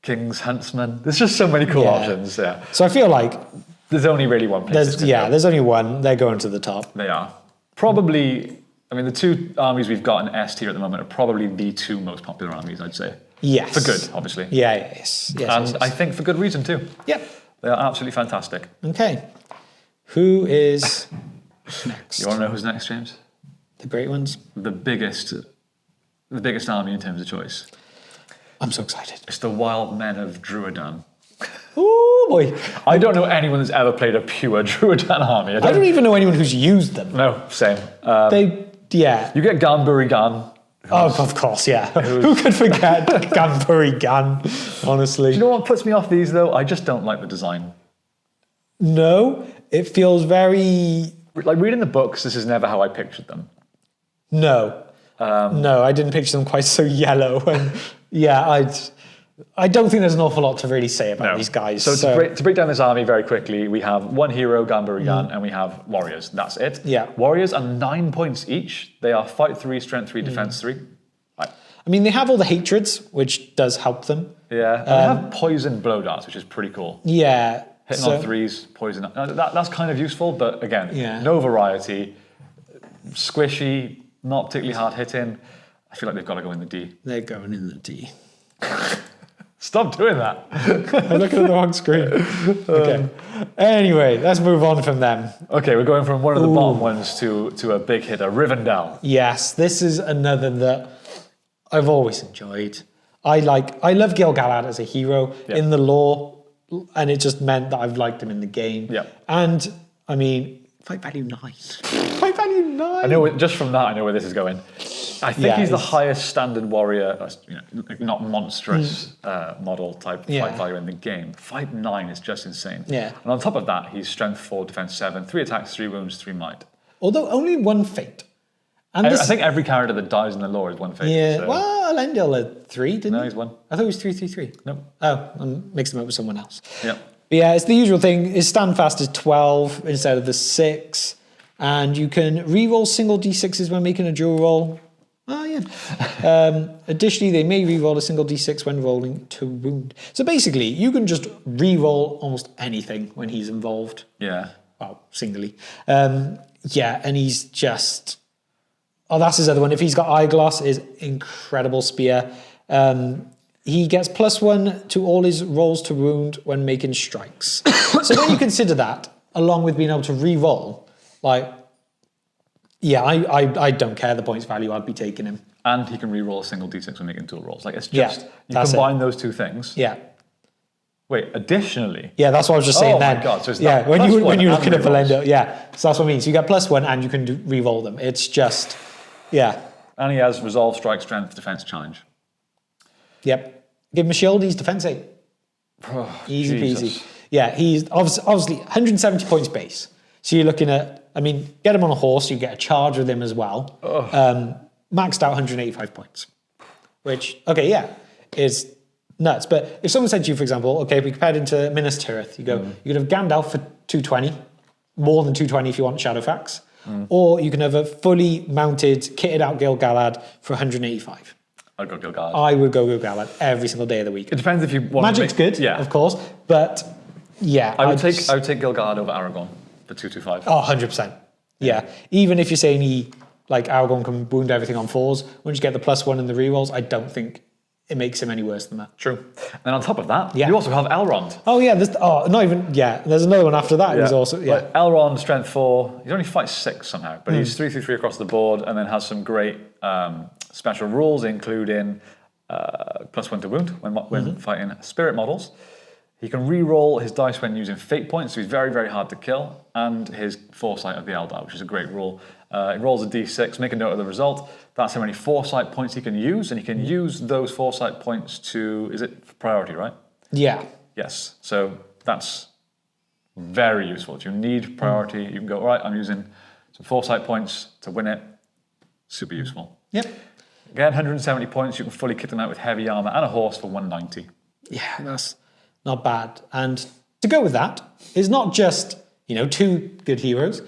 King's Huntsman. There's just so many cool Yeah. options. Yeah. So I feel like There's only really one place. this could go. there's only one. They're going to the top. They are. Probably, I mean, the two armies we've got in S tier at the moment are probably the two most popular armies, I'd say. Yes. For good, obviously. Yeah, yes. Yes, And yes, I yes. think for good reason too. Yep. They are absolutely fantastic. Okay. Who is next? You want to know who's next, James? The great ones? The biggest army in terms of choice. I'm so excited. It's the Wild Men of Druadan. Oh boy. I don't know anyone that's ever played a pure Druadan army. I don't even know anyone who's used them. No, same. Yeah. You get Ganburi Gan. Oh, of course, yeah. Who could forget Ganburi Gan, honestly? Do you know what puts me off these though? I just don't like the design. No, it feels very... Like reading the books, this is never how I pictured them. No. No, I didn't picture them quite so yellow. And yeah, I don't think there's an awful lot to really say about these guys. So to break down this army very quickly, we have one hero, Ganburi Gan, and we have warriors. That's it. Yeah. Warriors are 9 points each. They are fight 3, strength 3, defense 3. Right. I mean, they have all the hatreds, which does help them. Yeah. And they have poison blow darts, which is pretty cool. Yeah. Hitting on 3s, poison. That's kind of useful, but again, Yeah. no variety. Squishy, not particularly hard hitting. I feel like they've got to go in the D. They're going in the D. Stop doing that. I'm looking at the wrong screen. Okay. Anyway, let's move on from them. Okay, we're going from one of the bottom ones to a big hitter, Rivendell. Yes, this is another that I've always enjoyed. I love Gil-galad as a hero in the lore, and it just meant that I've liked him in the game. Yeah. And I mean, fight value 9. Fight value 9. I know, just from that, I know where this is going. I think he's the highest standard warrior, not monstrous model type fight value in the game. Fight 9 is just insane. Yeah. And on top of that, he's strength 4, defense 7, 3 attacks, 3 wounds, 3 might. Although only 1 fate. And I think every character that dies in the lore is 1 fate. Yeah, So. well, Elendil had 3, didn't he? No, he's 1. I thought he was 333. Nope. Oh, I mixed him up with someone else. Yeah. But yeah, it's the usual thing. His standfast is 12 instead of the 6. And you can re-roll single d6s when making a dual roll. Oh, yeah. Additionally, they may re-roll a single d6 when rolling to wound. So basically, you can just re-roll almost anything when he's involved. Yeah. Well, singly. Yeah, and he's just... Oh, that's his other one. If he's got eyeglass, is incredible spear. He gets +1 to all his rolls to wound when making strikes. So when you consider that, along with being able to re-roll, like, yeah, I don't care the points value. I'd be taking him. And he can re-roll a single d6 when making dual rolls. Like, it's Yeah, just, you that's combine those two things. Yeah. Wait, additionally... Yeah, that's what I was just saying Oh my then. God, so it's yeah, that when +1 you're and looking at re-rolls. Valendo, yeah. So that's what I mean. So you get +1 and you can re-roll them. It's just, yeah. And he has resolve, strike, strength, defense, challenge. Yep. Give him a shield, he's defense 8. Oh, Easy Jesus. peasy. Yeah, he's obviously 170 points base. So you're looking at, I mean, get him on a horse, you get a charge with him as well. Maxed out 185 points. Which, okay, yeah, is nuts. But if someone said to you, for example, okay, if we compared him to Minas Tirith, you go, you could have Gandalf for 220, more than 220 if you want Shadowfax, or you can have a fully mounted, kitted out Gil-galad for 185. I'd go Gil-galad. I would go Gil-galad every single day of the week. It depends if you want Magic's to make, good, yeah. of course, but yeah. I would take Gil-galad over Aragorn for 225. Oh, 100%. Yeah. Even if you're saying Aragorn can wound everything on 4s, once you get the +1 and the rerolls, I don't think it makes him any worse than that. True. And on top of that, Yeah. you also have Elrond. Oh, yeah. There's another one after that. Who's also, yeah. But Elrond, strength 4, he's only fight 6 somehow, but he's 3/3 across the board and then has some great special rules, including +1 to wound when fighting spirit models. He can re-roll his dice when using fate points, so he's very, very hard to kill, and his Foresight of the Eldar, which is a great rule. He rolls a d6, make a note of the result. That's how many Foresight points he can use, and he can use those Foresight points to, is it priority, right? Yeah. Yes, so that's very useful. If you need priority, you can go, all right, I'm using some Foresight points to win it. Super useful. Yep. Again, 170 points, you can fully kit them out with heavy armor and a horse for 190. Yeah, that's not bad. And to go with that is not just, 2 good heroes.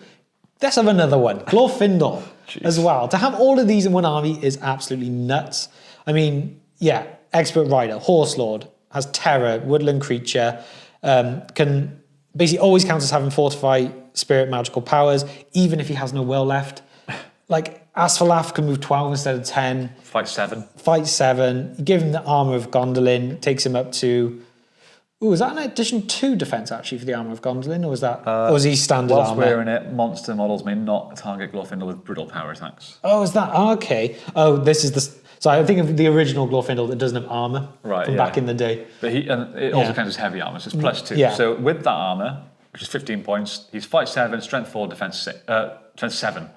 Let's have another one, Glorfindel as well. To have all of these in one army is absolutely nuts. I mean, yeah, expert rider, horse lord, has terror, woodland creature, can basically always count as having fortify, spirit, magical powers, even if he has no will left. Like, Asfalaf can move 12 instead of 10. Fight 7. Fight 7. You give him the armor of Gondolin, takes him up to... Ooh, is that an addition to defense, actually, for the armor of Gondolin? Or was that... or was he standard Whilst armor? wearing it, monster models may not target Glorfindel with brutal power attacks. Oh, is that... Oh, okay. Oh, this is the... So I think of the original Glorfindel that doesn't have armor from back in the day. But it also counts as heavy armor, so it's plus 2. Yeah. So with that armor, which is 15 points, he's fight 7, strength 4, defense 7.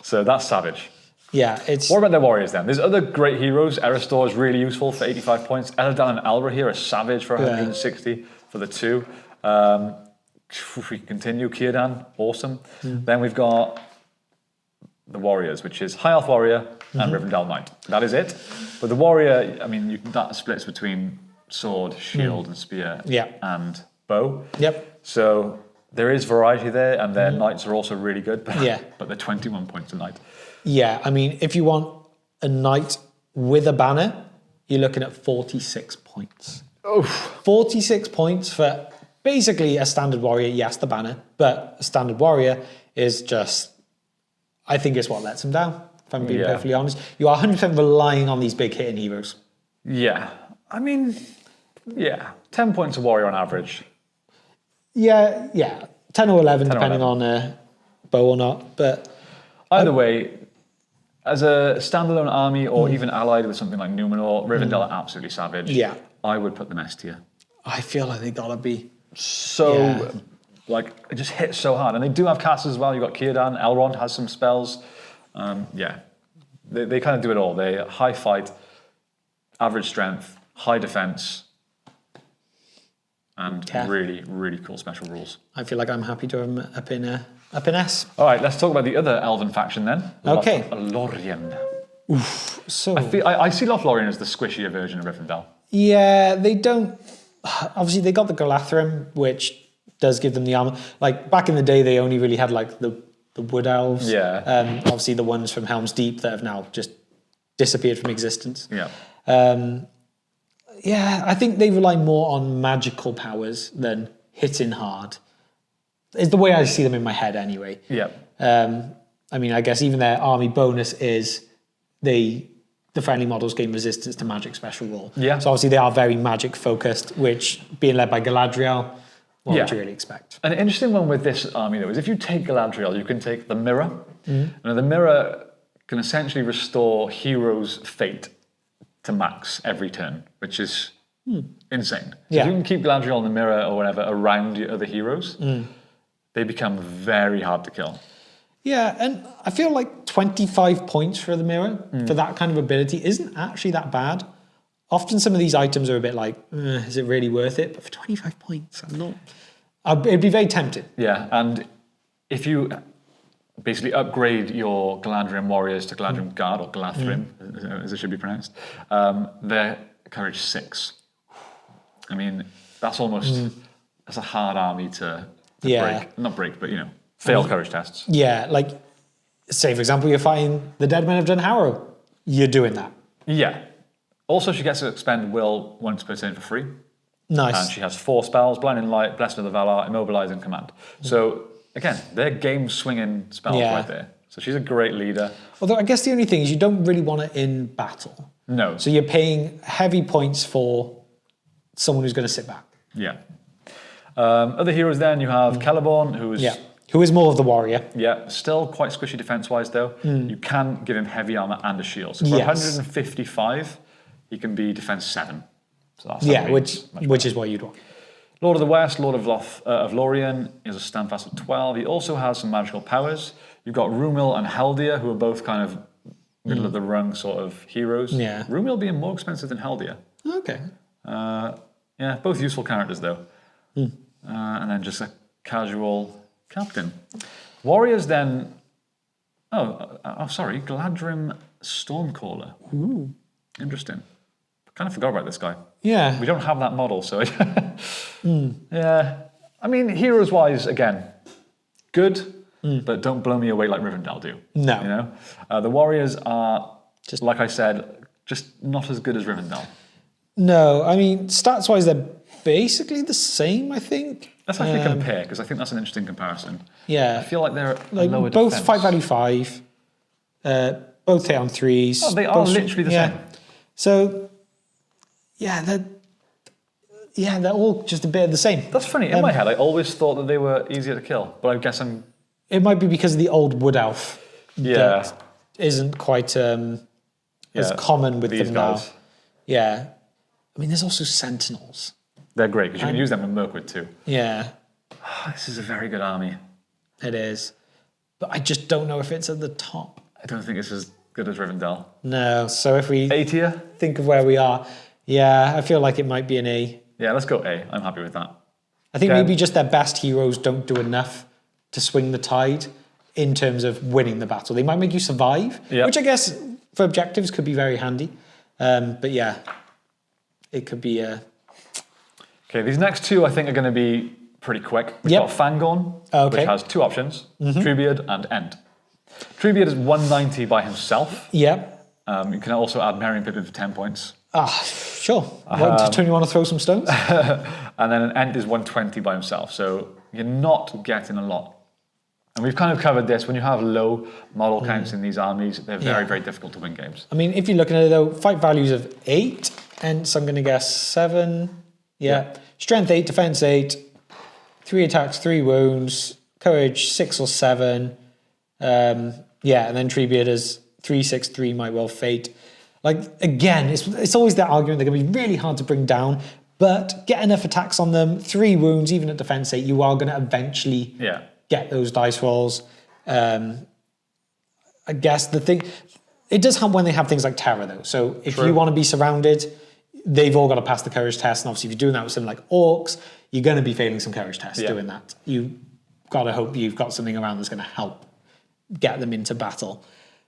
So that's savage. Yeah, it's... What about their warriors then? There's other great heroes. Eristor is really useful for 85 points. Eladal and Alra here are savage for 160 for the 2. If we continue, Círdan, awesome. Then we've got the warriors, which is High Elf Warrior and Rivendell Knight. That is it. But the warrior, I mean, that splits between sword, shield, and spear, and bow. Yep. So there is variety there, and their knights are also really good. But they're 21 points a knight. Yeah, I mean, if you want a knight with a banner, you're looking at 46 points. Oof. 46 points for basically a standard warrior. Yes, the banner, but a standard warrior is just, I think it's what lets him down, if I'm being perfectly honest. You are 100% relying on these big hitting heroes. Yeah. I mean, 10 points a warrior on average. Yeah, 10 or 11, depending on bow or not. But either way, as a standalone army or even allied with something like Numenor, Rivendell are absolutely savage. Yeah. I would put them S tier. I feel like they gotta be. So, it just hits so hard. And they do have casters as well. You've got Círdan, Elrond has some spells. They kind of do it all. They high fight, average strength, high defense, and really, really cool special rules. I feel like I'm happy to have them up in S. All right, let's talk about the other elven faction then. Okay. Lothlorien. Oof. So I see Lothlorien as the squishier version of Rivendell. Yeah, they don't... Obviously, they got the Galadhrim, which does give them the armor. Like, back in the day, they only really had, like, the wood elves. Yeah. Obviously, the ones from Helm's Deep that have now just disappeared from existence. Yeah. I think they rely more on magical powers than hitting hard. Is the way I see them in my head, anyway. Yeah. I mean, I guess even their army bonus is the friendly models gain resistance to magic special roll. Yeah. So obviously they are very magic focused, which being led by Galadriel, what would you really expect? An interesting one with this army though is if you take Galadriel, you can take the mirror. And the mirror can essentially restore heroes' fate to max every turn, which is insane. So if you can keep Galadriel in the mirror or whatever around your other heroes, they become very hard to kill. Yeah, and I feel like 25 points for the mirror, for that kind of ability, isn't actually that bad. Often some of these items are a bit like, is it really worth it? But for 25 points, I'm not... It'd be very tempting. Yeah, and if you basically upgrade your Galadhrim warriors to Galadhrim Guard, or Galadhrim, as it should be pronounced, they're courage 6. I mean, that's almost... That's a hard army to break. Not break, but, fail courage tests. Yeah, like, say, for example, you're fighting the dead men of Dunharrow. You're doing that. Yeah. Also, she gets to expend will once per turn for free. Nice. And she has 4 spells, Blinding Light, Blessing of the Valar, Immobilize, and Command. So, again, they're game-swinging spells right there. So she's a great leader. Although I guess the only thing is you don't really want it in battle. No. So you're paying heavy points for someone who's going to sit back. Yeah. Other heroes then, you have Celeborn, who is... Who is more of the warrior. Yeah, still quite squishy defense-wise, though. You can give him heavy armor and a shield. So for 155, he can be defense 7. So that's which is what you'd want. Lord of the West, Lord of Lothlorien, is a standfast of 12. He also has some magical powers. You've got Rumil and Haldir, who are both kind of middle of the rung sort of heroes. Yeah. Rumil being more expensive than Haldir. Okay. Yeah, both useful characters though. And then just a casual captain. Warriors then. Sorry, Gladrim Stormcaller. Ooh. Interesting. Kind of forgot about this guy. Yeah. We don't have that model, so yeah. I mean, heroes-wise, again, good, but don't blow me away like Rivendell do. No. You know, the Warriors are just like I said, just not as good as Rivendell. No, I mean, stats-wise, they're basically the same, I think. Let's actually compare, because I think that's an interesting comparison. Yeah. I feel like they're like lower both defense. fight value 5, both hit on 3s. Oh, they are both, literally the same. So, they're all just a bit of the same. That's funny. In my head, I always thought that they were easier to kill, but I guess I'm... It might be because of the old wood elf. Yeah. That isn't quite as common with these them guys. now. Yeah. I mean, there's also sentinels. They're great, because you can use them in Mirkwood too. Yeah. This is a very good army. It is. But I just don't know if it's at the top. I don't think it's as good as Rivendell. No. So if we A tier? think of where we are, yeah, I feel like it might be an A. Yeah, let's go A. I'm happy with that. I think Okay. maybe just their best heroes don't do enough to swing the tide in terms of winning the battle. They might make you survive, Yep. which I guess for objectives could be very handy. But yeah, it could be a... Okay, these next two I think are going to be pretty quick. We've Yep. got Fangorn, Okay. which has two options, Treebeard and Ent. Treebeard is 190 by himself. Yeah. You can also add Merry Pippin for 10 points. Sure. Don't you want to throw some stones? And then an Ent is 120 by himself, so you're not getting a lot. And we've kind of covered this. When you have low model counts in these armies, they're very, very difficult to win games. I mean, if you're looking at it though, fight values of 8, and so I'm going to guess 7. Yeah. Strength 8, defense 8, 3 attacks, 3 wounds, courage 6 or 7. And then Treebeard is 3, 6, 3, might well fate. Like, again, it's always that argument. They're going to be really hard to bring down, but get enough attacks on them, 3 wounds, even at defense 8, you are going to eventually get those dice rolls. I guess the thing, it does help when they have things like terror though. So if you want to be surrounded, they've all got to pass the courage test. And obviously if you're doing that with something like orcs, you're going to be failing some courage tests doing that. You've got to hope you've got something around that's going to help get them into battle.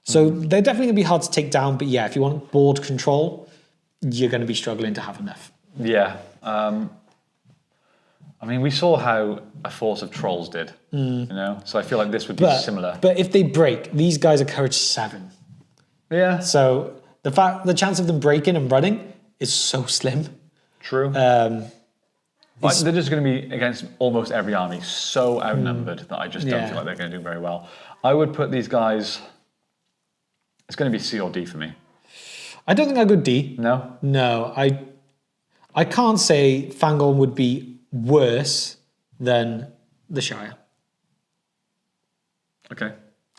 So they're definitely going to be hard to take down. But yeah, if you want board control, you're going to be struggling to have enough. Yeah. I mean, we saw how a force of trolls did, you know? So I feel like this would be similar. But if they break, these guys are courage 7. Yeah. So the chance of them breaking and running is so slim. True. But they're just going to be against almost every army so outnumbered that I just don't feel like they're going to do very well. I would put these guys... It's going to be C or D for me. I don't think I'd go D. No? No, I can't say Fangorn would be worse than the Shire. Okay.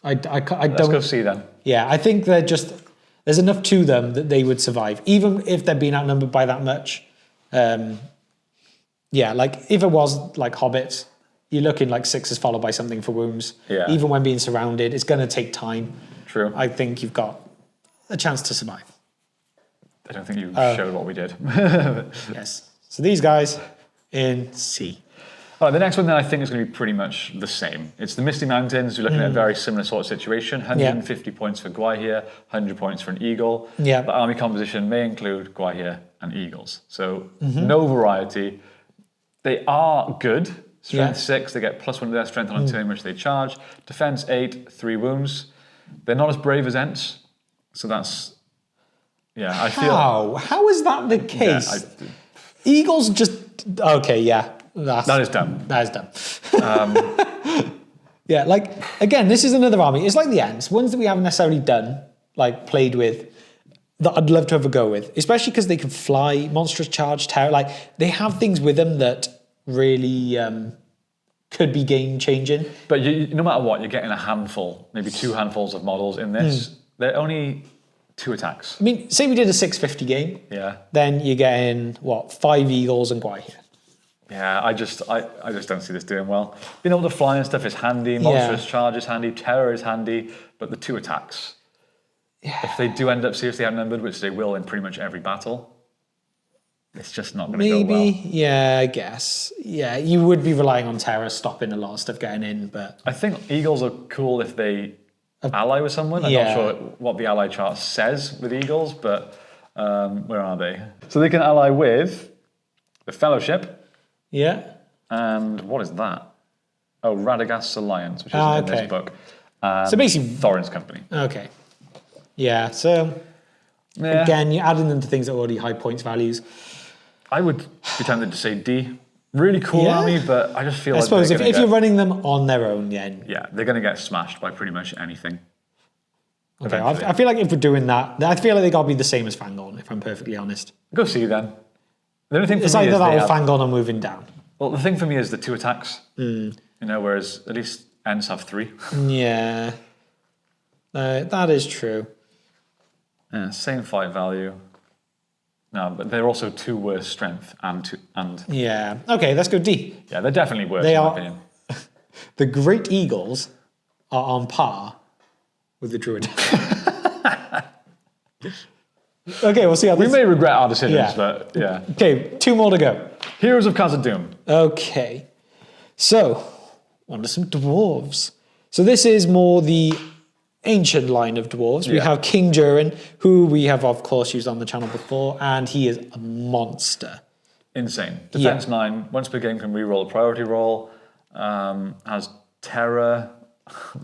I don't... Let's go C then. Yeah, I think they're just... There's enough to them that they would survive, even if they're being outnumbered by that much. Yeah, like if it was like Hobbits, you're looking like 6s followed by something for wounds. Yeah. Even when being surrounded, it's going to take time. True. I think you've got a chance to survive. I don't think you showed what we did. Yes. So these guys in C. All right, the next one then I think is going to be pretty much the same. It's the Misty Mountains. You're looking at a very similar sort of situation. 150 points for Gwaihir, 100 points for an eagle. Yeah. The army composition may include Gwaihir and eagles. So no variety. They are good. Strength 6, they get +1 to their strength on a turn which they charge. Defense 8, 3 wounds. They're not as brave as Ents. So that's... Yeah, I feel... How is that the case? Yeah, Eagles just... Okay, yeah. that is dumb. That is dumb. Yeah, like, again, this is another army. It's like the Ents, ones that we haven't necessarily done, like, played with, that I'd love to have a go with. Especially because they can fly, monstrous charge, terror. Like, they have things with them that really could be game-changing. But no matter what, you're getting a handful, maybe 2 handfuls of models in this. They're only 2 attacks. I mean, say we did a 650 game. Yeah. Then you're getting, 5 eagles and Gwaihir. Yeah, I just don't see this doing well. Being able to fly and stuff is handy. Monstrous charge is handy. Terror is handy. But the 2 attacks, if they do end up seriously outnumbered, which they will in pretty much every battle, it's just not going to go well. Maybe, yeah, I guess. Yeah, you would be relying on terror stopping a lot of stuff getting in, but... I think eagles are cool if they ally with someone. I'm not sure what the ally chart says with eagles, but where are they? So they can ally with the Fellowship. Yeah. And what is that? Oh, Radagast's Alliance, which is in this book. So basically... Thorin's Company. Okay. Yeah, so... Yeah. Again, you're adding them to things that are already high points values. I would be tempted to say D. Really cool army, but I just feel I suppose if you're running them on their own, then... Yeah, they're going to get smashed by pretty much anything. Okay, I feel like if we're doing that, I feel like they got to be the same as Fangorn, if I'm perfectly honest. Go see then. The only thing for it's me either is that or Fangorn are moving down. Well, the thing for me is the 2 attacks. You know, whereas at least Ents have 3. Yeah. That is true. Yeah, same fight value. No, but they're also 2 worse strength and... Yeah. Okay, let's go D. Yeah, they're definitely worse in my opinion. The Great Eagles are on par with the Druadan. Okay, we'll see how this... We may regret our decisions, but yeah. Okay, 2 more to go. Heroes of Kazad-dum. Okay. So, on to some dwarves. So this is more the ancient line of dwarves. We have King Durin, who we have, of course, used on the channel before, and he is a monster. Insane. Defense 9, once per game can reroll a priority roll, has terror.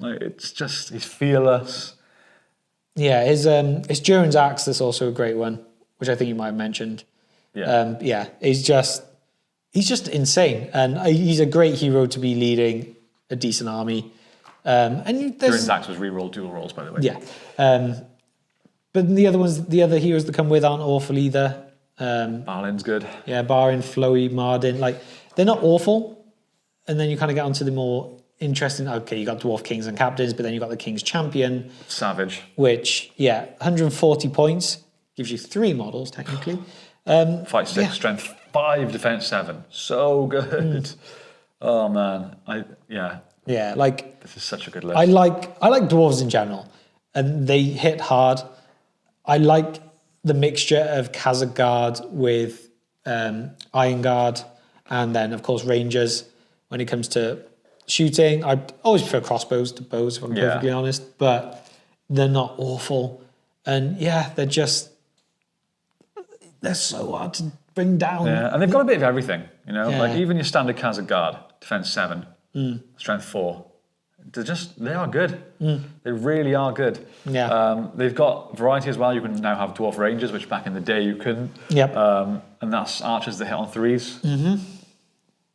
It's just, he's fearless. Yeah, his Durin's Axe is also a great one, which I think you might have mentioned. Yeah. He's just insane, and he's a great hero to be leading a decent army. And Durin's Axe was reroll dual rolls, by the way. Yeah. But the other heroes that come with aren't awful either. Balin's good. Yeah, Barin, Floey, Mardin, like they're not awful. And then you kind of get onto the more interesting. Okay, you got Dwarf Kings and Captains, but then you got the King's Champion, Savage. which 140 points gives you 3 models technically. Fight 6, strength 5, defense 7. So good. Oh man, Yeah, like this is such a good list. I like dwarves in general, and they hit hard. I like the mixture of Khazad Guard with Iron Guard, and then of course Rangers. When it comes to shooting, I always prefer crossbows to bows, if I'm perfectly honest. But they're not awful, and they're so hard to bring down. Yeah, and they've got a bit of everything. You know, like even your standard Khazad Guard, defense 7, strength 4. They are good. They really are good. Yeah. They've got variety as well. You can now have Dwarf Rangers, which back in the day you couldn't. Yep. And that's archers that hit on 3s.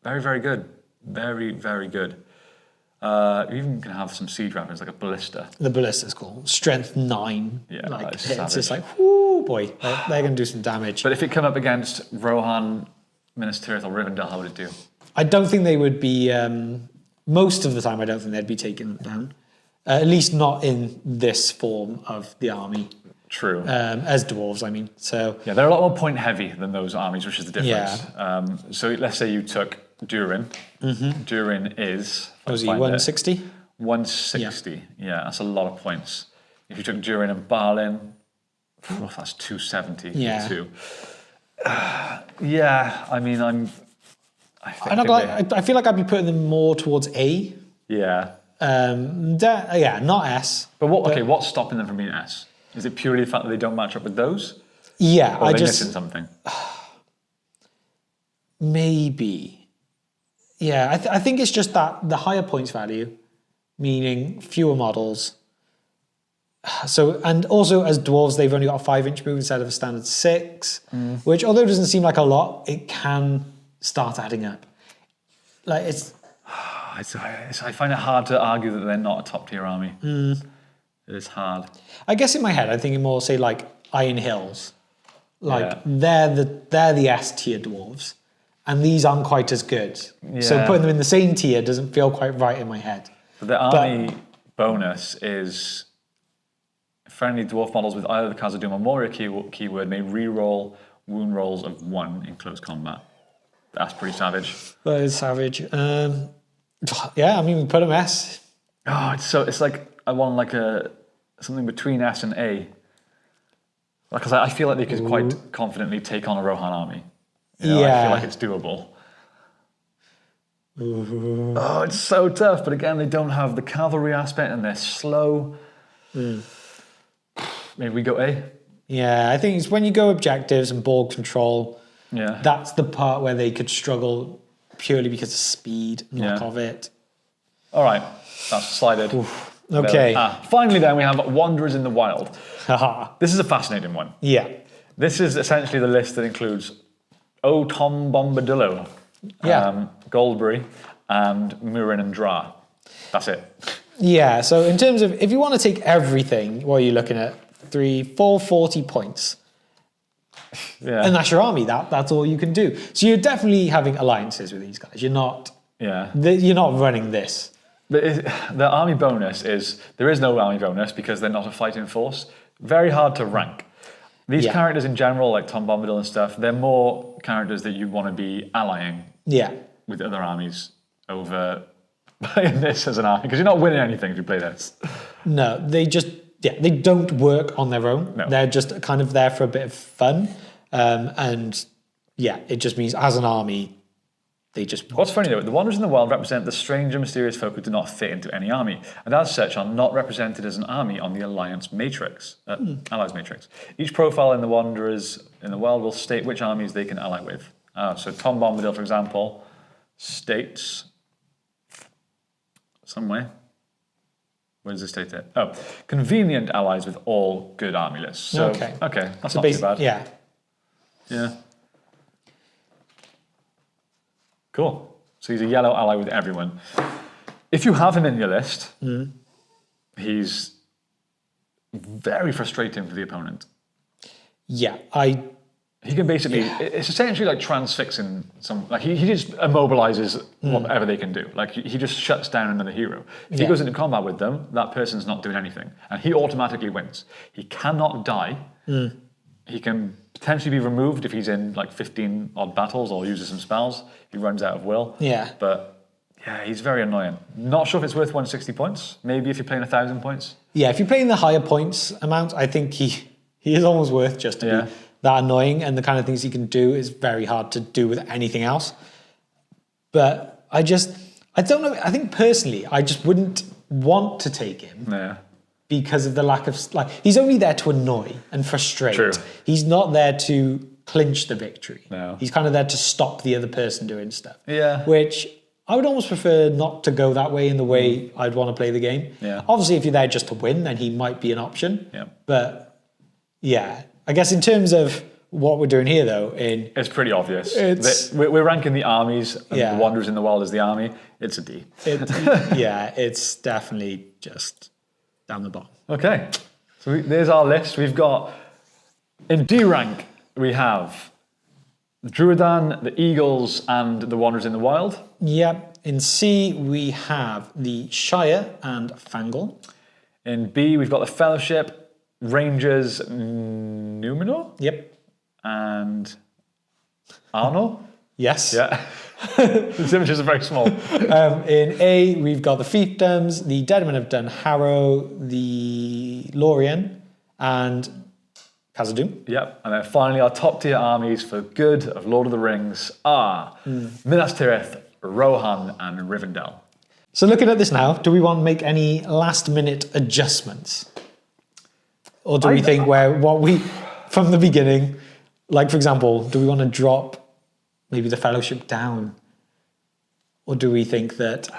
Very, very good. Very, very good. You even can have some siege weapons like a ballista. The ballista's cool. Strength 9. Yeah, like it's it's just like, whoo, boy, they're going to do some damage. But if it come up against Rohan, Minas Tirith, or Rivendell, how would it do? I don't think they would be. Most of the time, I don't think they'd be taken down. At least not in this form of the army. True. As dwarves, I mean. So yeah, they're a lot more point heavy than those armies, which is the difference. Yeah. So let's say you took Durin. Durin is... Was he 160? 160. Yeah, that's a lot of points. If you took Durin and Balin, that's 270. Yeah. I mean, I feel like I'd be putting them more towards A. Yeah. Not S. But what's stopping them from being S? Is it purely the fact that they don't match up with those? Yeah, or are they missing something? Maybe. Yeah, I think it's just that the higher points value, meaning fewer models. So, and also as dwarves, they've only got a 5-inch move instead of a standard 6, which although it doesn't seem like a lot, it can start adding up. Like I find it hard to argue that they're not a top tier army. It is hard. I guess in my head, I'm thinking more, say, like Iron Hills. Like they're the S tier dwarves, and these aren't quite as good. Yeah. So putting them in the same tier doesn't feel quite right in my head. But the army bonus is friendly dwarf models with either the Kazad-dum or Moria keyword may reroll wound rolls of 1 in close combat. That's pretty savage. That is savage. Yeah, I mean, we put him S. Oh, it's like I want like something between S and A. Because I feel like they could quite confidently take on a Rohan army. You know, I feel like it's doable. Oh, it's so tough. But again, they don't have the cavalry aspect and they're slow. Maybe we go A? Yeah, I think it's when you go objectives and ball control, that's the part where they could struggle purely because of speed, knock of it. All right, that's slided. Okay. Finally then, we have Wanderers in the Wild. This is a fascinating one. Yeah. This is essentially the list that includes Tom Bombadillo, Goldberry, and Murin and Dra. That's it. Yeah, so in terms of, if you want to take everything, what are you looking at? 40 points. Yeah. And that's your army, that's all you can do. So you're definitely having alliances with these guys. You're not running this. The army bonus is, there is no army bonus because they're not a fighting force. Very hard to rank. These characters in general, like Tom Bombadil and stuff, they're more characters that you want to be allying with other armies over playing this as an army, because you're not winning anything if you play this. No, they don't work on their own. No. They're just kind of there for a bit of fun. It just means as an army, they just... What's funny though, the Wanderers in the Wild represent the strange and mysterious folk who do not fit into any army, and as such are not represented as an army on the Alliance Matrix, Allies Matrix. Each profile in the Wanderers in the Wild will state which armies they can ally with. So Tom Bombadil, for example, states... somewhere. Where does it state it? Oh, convenient allies with all good army lists. So, okay, that's not too bad. Yeah. Cool. So he's a yellow ally with everyone. If you have him in your list, he's very frustrating for the opponent. Yeah, He can basically, it's essentially like transfixing some, like he just immobilizes whatever they can do. Like he just shuts down another hero. If he goes into combat with them, that person's not doing anything. And he automatically wins. He cannot die. He can potentially be removed if he's in like 15 odd battles or uses some spells. He runs out of will. Yeah. But yeah, he's very annoying. Not sure if it's worth 160 points. Maybe if you're playing 1,000 points. Yeah, if you're playing the higher points amount, I think he is almost worth just to be that annoying, and the kind of things he can do is very hard to do with anything else. But I don't know, I think personally, I just wouldn't want to take him because of the lack of, like, he's only there to annoy and frustrate. True. He's not there to clinch the victory. No. He's kind of there to stop the other person doing stuff. Yeah. Which I would almost prefer not to go that way in the way I'd want to play the game. Yeah. Obviously, if you're there just to win, then he might be an option. Yeah. But yeah, I guess in terms of what we're doing here, though, it's pretty obvious. We're ranking the armies, and the Wanderers in the Wild as the army. It's a D. It's definitely just down the bottom. Okay, so there's our list. We've got, in D rank, we have Druadan, the Eagles, and the Wanderers in the Wild. Yep. In C, we have the Shire and Fangorn. In B, we've got the Fellowship, Rangers, Numenor? Yep. And Arnor? Yes. Yeah. The images are very small. In A, we've got the Fiefdoms, the Men of Dunharrow, the Lothlorien, and Kazad-dum. Yep. And then finally, our top tier armies for good of Lord of the Rings are Minas Tirith, Rohan, and Rivendell. So looking at this now, do we want to make any last minute adjustments? Or do we think from the beginning, like for example, do we want to drop maybe the Fellowship down? Or do we think that,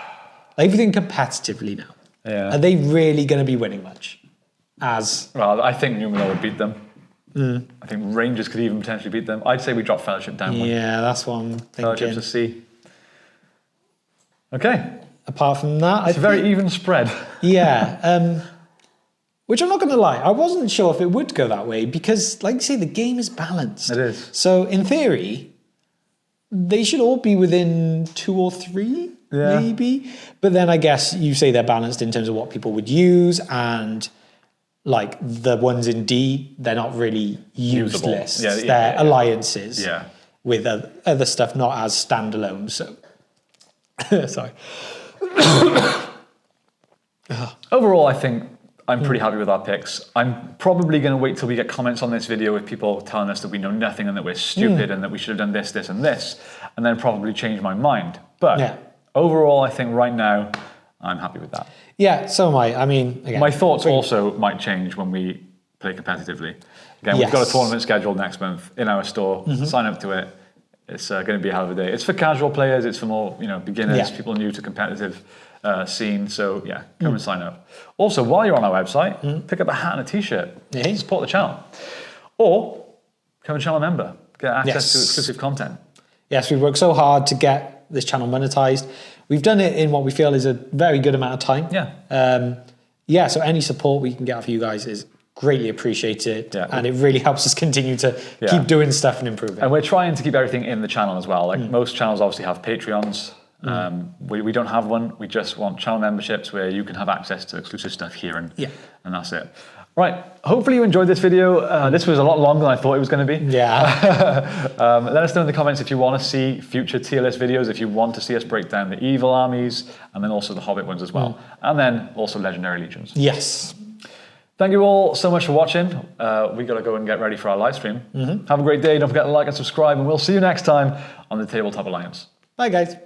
like, if we think competitively now, are they really going to be winning much? Well, I think Numenor would beat them. I think Rangers could even potentially beat them. I'd say we drop Fellowship down one. Yeah, that's what I'm thinking. Fellowship's a C. Okay. Apart from that, it's a very even spread. Yeah. Which I'm not going to lie, I wasn't sure if it would go that way because, like you say, the game is balanced. It is. So, in theory, they should all be within 2 or 3, maybe. But then I guess you say they're balanced in terms of what people would use, and like the ones in D, they're not really used lists. They're alliances. Yeah. with other stuff not as standalone. So, sorry. Overall, I think I'm pretty happy with our picks. I'm probably going to wait till we get comments on this video with people telling us that we know nothing and that we're stupid and that we should have done this, this, and this, and then probably change my mind. But overall, I think right now, I'm happy with that. Yeah, so am I. I mean, again, my thoughts also might change when we play competitively. Again, we've got a tournament scheduled next month in our store. Sign up to it. It's going to be a hell of a day. It's for casual players. It's for more, beginners, people new to competitive scene. So yeah, come and sign up. Also, while you're on our website, pick up a hat and a t-shirt. Support the channel. Or become a channel member. Get access to exclusive content. Yes, we've worked so hard to get this channel monetized. We've done it in what we feel is a very good amount of time. So any support we can get for you guys is greatly appreciated, and it really helps us continue to keep doing stuff and improving. And we're trying to keep everything in the channel as well. Like most channels obviously have Patreons. We don't have one. We just want channel memberships where you can have access to exclusive stuff here, and that's it. Right, hopefully you enjoyed this video. This was a lot longer than I thought it was going to be. Let us know in the comments if you want to see future tier list videos, if you want to see us break down the evil armies, and then also the Hobbit ones as well. And then also Legendary Legions. Yes. Thank you all so much for watching. We got to go and get ready for our live stream. Have a great day. Don't forget to like and subscribe, and we'll see you next time on the Tabletop Alliance. Bye, guys.